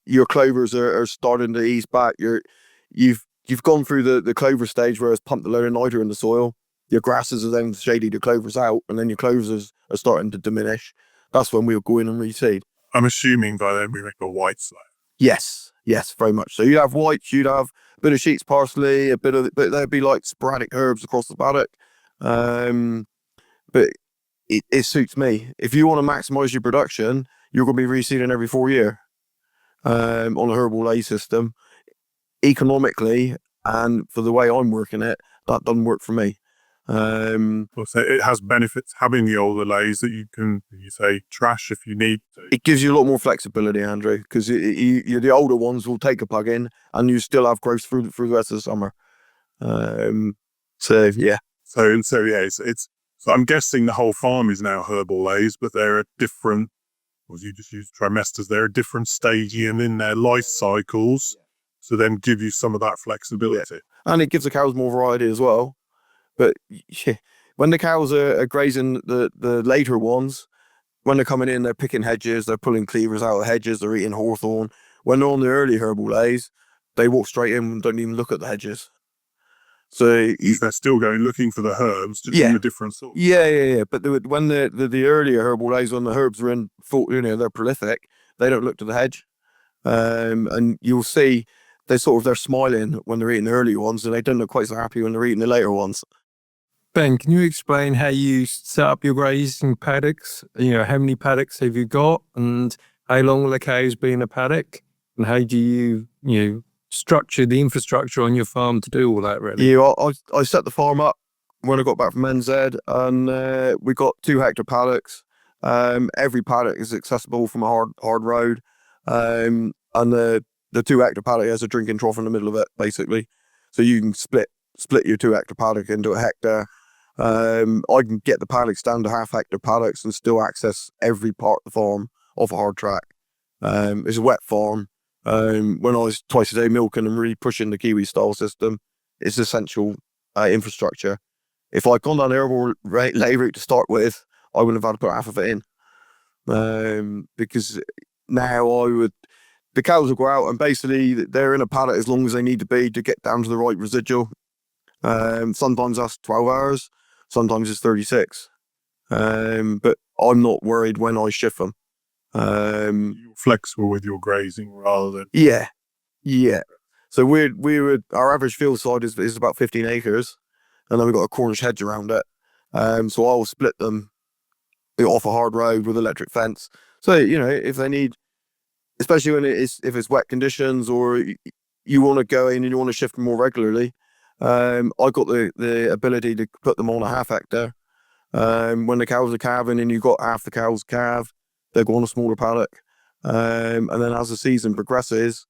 your clovers are starting to ease back. You've gone through the clover stage where it's pumped a load of nitrogen in the soil. Your grasses are then shaded your clovers out, and then your clovers are starting to diminish. That's when we'll go in and reseed. I'm assuming by then we make a white layer. Yes, very much. So you'd have whites, you'd have a bit of sheets parsley, but they'd be like sporadic herbs across the paddock. But it suits me. If you want to maximize your production, you're going to be reseeding every 4 years on a Herbal Ley system. Economically, and for the way I'm working it, that doesn't work for me. So it has benefits having the older lays that you can, you say, trash if you need to. It gives you a lot more flexibility, Andrew, because the older ones will take a plug in and you still have growth through the rest of the summer. So yeah. So I'm guessing the whole farm is now Herbal Leys, but there are different, or you just use trimesters, there are different stages in their life cycles to then give you some of that flexibility. Yeah. And it gives the cows more variety as well. But yeah, when the cows are grazing the later ones, when they're coming in, they're picking hedges, they're pulling cleavers out of hedges, they're eating hawthorn. When they're on the early Herbal Leys, they walk straight in and don't even look at the hedges. So they're still going looking for the herbs, just in a different sort. Yeah. But when the earlier Herbal Leys, when the herbs are in full, they're prolific, they don't look to the hedge. And you'll see they're smiling when they're eating the early ones, and they don't look quite so happy when they're eating the later ones. Ben, can you explain how you set up your grazing paddocks? How many paddocks have you got, and how long will the cows be in a paddock, and how do you structure the infrastructure on your farm to do all that, really? Yeah, I set the farm up when I got back from NZ, and we got 2 hectare paddocks. Every paddock is accessible from a hard road, and the 2 hectare paddock has a drinking trough in the middle of it, basically. So you can split your 2 hectare paddock into a hectare. I can get the paddocks down to 1/2 hectare paddocks and still access every part of the farm off a hard track. It's a wet farm. When I was twice a day milking and really pushing the Kiwi style system, it's essential infrastructure. If I'd gone down the Herbal Ley route to start with, I wouldn't have had to put half of it in. Because now the cows will go out and basically they're in a paddock as long as they need to be to get down to the right residual. Sometimes that's 12 hours, sometimes it's 36. But I'm not worried when I shift them. You're flexible with your grazing rather than... Yeah. So our average field side is about 15 acres, and then we've got a Cornish hedge around it. So I'll split them off a hard road with electric fence. So, if they need, especially if it's wet conditions or you want to go in and you want to shift them more regularly, I've got the ability to put them on a 1/2 hectare. When the cows are calving and you've got half the cows calve, they go on a smaller paddock. And then as the season progresses,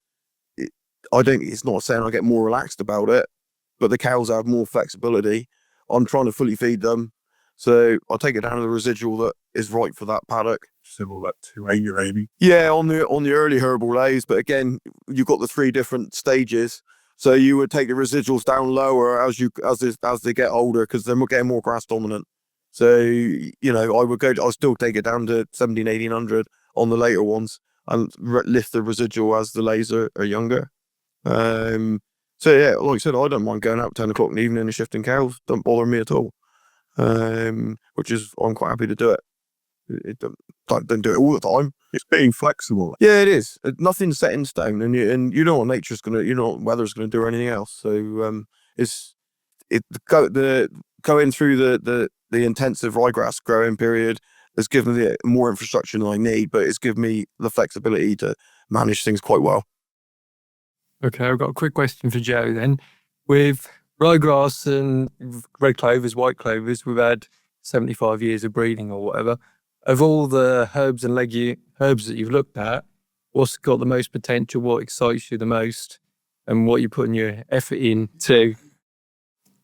it's not saying I get more relaxed about it, but the cows have more flexibility. I'm trying to fully feed them, so I'll take it down to the residual that is right for that paddock. Similar that 2/8 maybe. Yeah, on the early Herbal Leys, but again, you've got the 3 different stages. So you would take the residuals down lower as they get older, because they're getting more grass dominant. So I'll still take it down to 1700-1800 on the later ones and lift the residual as the Leys are younger. So yeah, like I said, I don't mind going out 10 o'clock in the evening and shifting cows. Don't bother me at all. Which is, I'm quite happy to do it. Don't do it all the time. It's being flexible. Yeah, it is. Nothing's set in stone, and you know what nature's gonna, what weather's gonna do or anything else. So going through the intensive ryegrass growing period has given me more infrastructure than I need, but it's given me the flexibility to manage things quite well. Okay, I've got a quick question for Joe then. With ryegrass and red clovers, white clovers, we've had 75 years of breeding or whatever. Of all the herbs and herbs that you've looked at, what's got the most potential, what excites you the most, and what you're putting your effort into?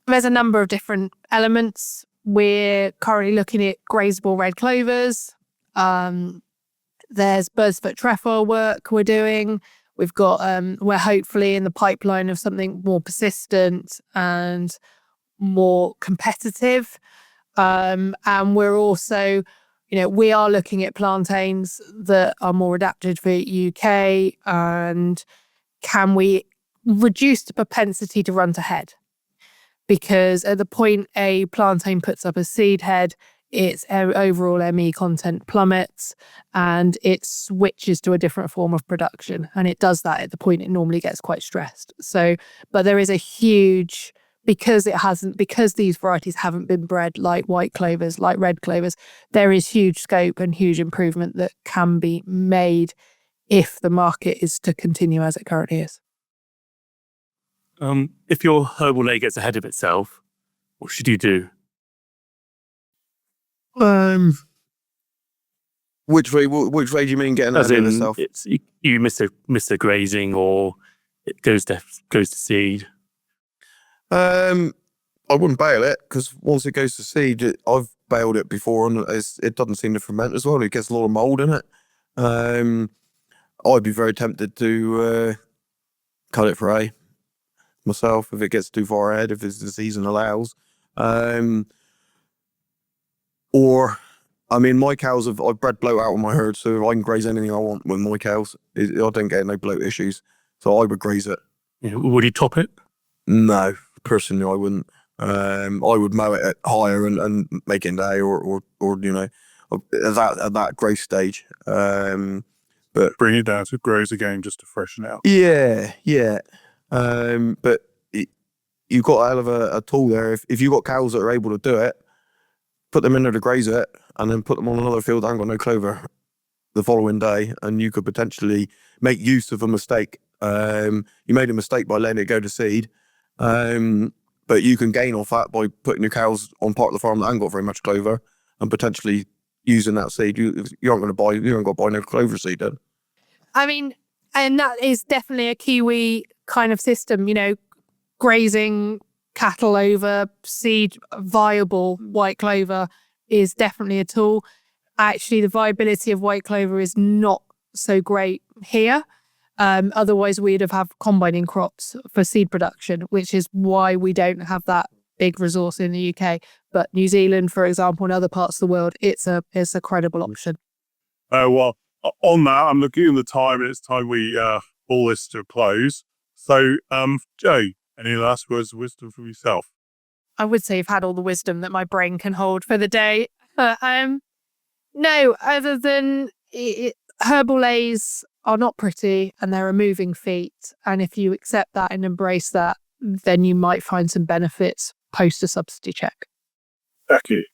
There's a number of different elements. We're currently looking at grazable red clovers. There's birdsfoot trefoil work we're doing. We've got, we're hopefully in the pipeline of something more persistent and more competitive. And we're also, we are looking at plantains that are more adapted for UK, and can we reduce the propensity to run to head? Because at the point a plantain puts up a seed head, its overall ME content plummets and it switches to a different form of production. And it does that at the point it normally gets quite stressed. So, but there is a huge, because these varieties haven't been bred like white clovers, like red clovers, there is huge scope and huge improvement that can be made if the market is to continue as it currently is. If your Herbal Ley gets ahead of itself, what should you do? Which way do you mean getting As ahead of in, yourself? it's you miss a grazing, or it goes to seed. I wouldn't bale it because once it goes to seed, I've baled it before and it doesn't seem to ferment as well. It gets a lot of mold in it. I'd be very tempted to cut it for hay myself if it gets too far ahead, if the season allows. Or, I mean, my cows I've bred bloat out on my herd, so I can graze anything I want with my cows. I don't get no bloat issues, so I would graze it. Yeah, would you top it? No, personally, I wouldn't. I would mow it at higher and make it into hay or you know, at that growth stage. But Bring it down to grows again just to freshen it out. yeah. But you've got a hell of a tool there. If you've got cows that are able to do it, put them in there to graze it, and then put them on another field that ain't got no clover the following day, and you could potentially make use of a mistake. You made a mistake by letting it go to seed. But you can gain off that by putting your cows on part of the farm that ain't got very much clover and potentially using that seed. You aren't going to buy no clover seed then. I mean, and that is definitely a Kiwi kind of system, you know, grazing cattle over seed viable white clover is definitely a tool. Actually, the viability of white clover is not so great here. Otherwise, we'd have combining crops for seed production, which is why we don't have that big resource in the UK. But New Zealand, for example, and other parts of the world, it's a credible option. Well, on that, I'm looking at the time, and it's time we pull this to a close. So, Joe, any last words of wisdom from yourself? I would say you've had all the wisdom that my brain can hold for the day. No, other than Herbal Leys are not pretty and they're a moving feat. And if you accept that and embrace that, then you might find some benefits post a subsidy check. Becky.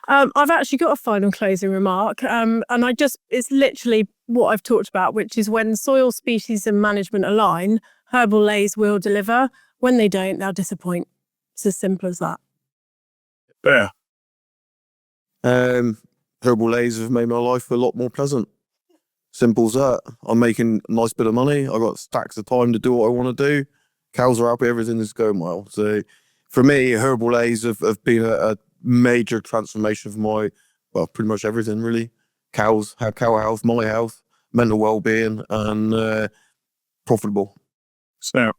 I've actually got a final closing remark. And it's literally what I've talked about, which is when soil, species and management align, Herbal Leys will deliver. When they don't, they'll disappoint. It's as simple as that. Bear. Herbal Leys have made my life a lot more pleasant. Simple as that. I'm making a nice bit of money. I've got stacks of time to do what I want to do. Cows are happy, everything is going well. So for me, Herbal Leys have been a major transformation of pretty much everything really. Cow health, my health, mental well-being and profitable. So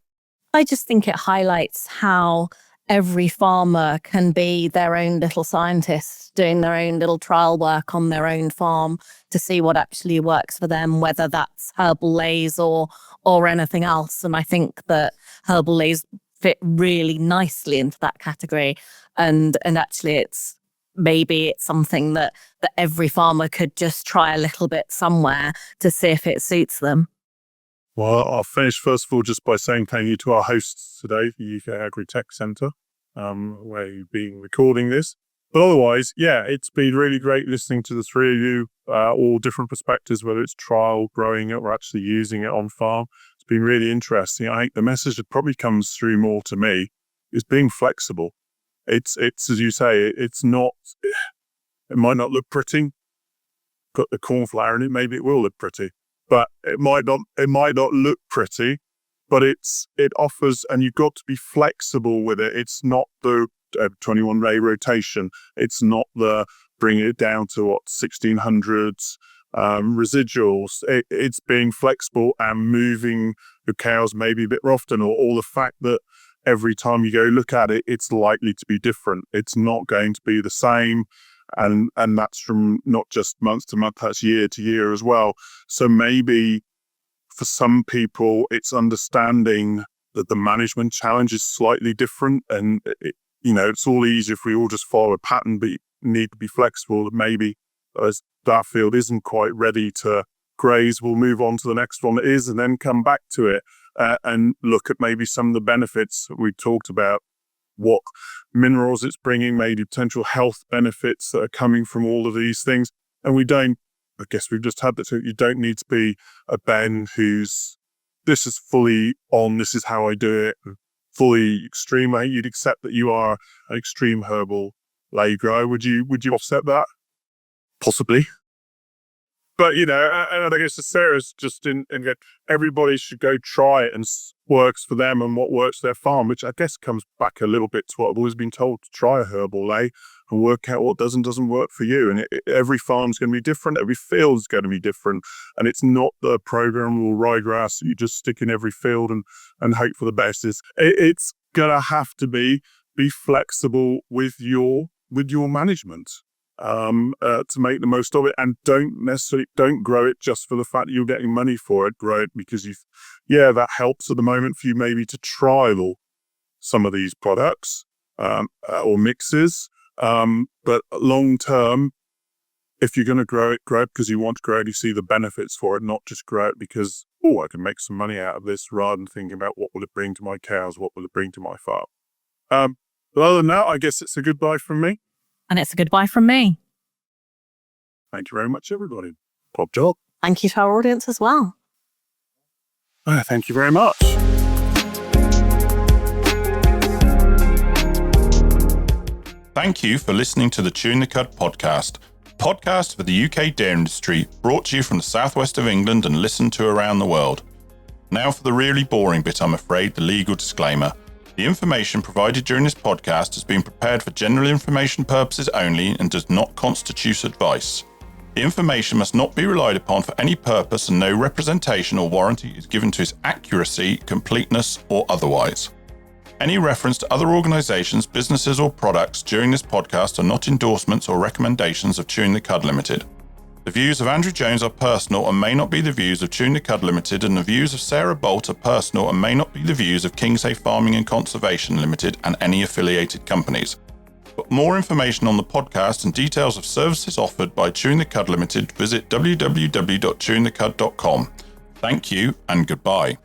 I just think it highlights how every farmer can be their own little scientist, doing their own little trial work on their own farm to see what actually works for them, whether that's Herbal Leys or anything else. And I think that Herbal Leys fit really nicely into that category. And actually it's something that every farmer could just try a little bit somewhere to see if it suits them. Well, I'll finish first of all just by saying thank you to our hosts today, the UK Agri-Tech Centre, where you've been recording this. But otherwise, yeah, it's been really great listening to the three of you, all different perspectives, whether it's trial, growing it, or actually using it on farm. It's been really interesting. I think the message that probably comes through more to me is being flexible. It's as you say, it might not look pretty. Put the corn flour in it, maybe it will look pretty. But it might not look pretty, but it offers, and you've got to be flexible with it. It's not the 21-day rotation. It's not the bringing it down to 1600s residuals. It's being flexible and moving your cows maybe a bit often, or the fact that every time you go look at it, it's likely to be different. It's not going to be the same. And that's from not just month to month, that's year to year as well. So maybe for some people, it's understanding that the management challenge is slightly different. And, it's all easy if we all just follow a pattern, but you need to be flexible. Maybe as that field isn't quite ready to graze, we'll move on to the next one that is, and then come back to it and look at maybe some of the benefits that we talked about. What minerals it's bringing, maybe potential health benefits that are coming from all of these things. And I guess we've just had that. So you don't need to be a Ben who's, this is fully on, this is how I do it, fully extreme. I think you'd accept that you are an extreme herbal lay grower. Would you offset that? Possibly. But, and I guess the Sarah's just in everybody should go try it and works for them and what works for their farm, which I guess comes back a little bit to what I've always been told, to try a herbal ley and work out what does and doesn't work for you. And every farm's going to be different. Every field's going to be different. And it's not the programmable ryegrass that you just stick in every field and hope for the best. It's going to have to be flexible with your management. To make the most of it, and don't grow it just for the fact that you're getting money for it. Grow it because that helps at the moment for you maybe to trial some of these products or mixes. But long term, if you're going to grow it because you want to grow it, you see the benefits for it, not just grow it because, I can make some money out of this, rather than thinking about what will it bring to my cows, what will it bring to my farm. But other than that, I guess it's a goodbye from me. And it's a goodbye from me. Thank you very much, everybody. Top job. Thank you to our audience as well. Thank you very much. Thank you for listening to the Chewing the Cud podcast for the UK dairy industry, brought to you from the southwest of England and listened to around the world. Now for the really boring bit, I'm afraid, the legal disclaimer. The information provided during this podcast has been prepared for general information purposes only and does not constitute advice. The information must not be relied upon for any purpose, and no representation or warranty is given to its accuracy, completeness, or otherwise. Any reference to other organisations, businesses, or products during this podcast are not endorsements or recommendations of Chewing the Cud Limited. The views of Andrew Jones are personal and may not be the views of Chewing the Cud Limited, and the views of Sarah Bolt are personal and may not be the views of Kingshay Farming and Conservation Limited and any affiliated companies. For more information on the podcast and details of services offered by Chewing the Cud Limited, visit www.chewingthecud.com. Thank you and goodbye.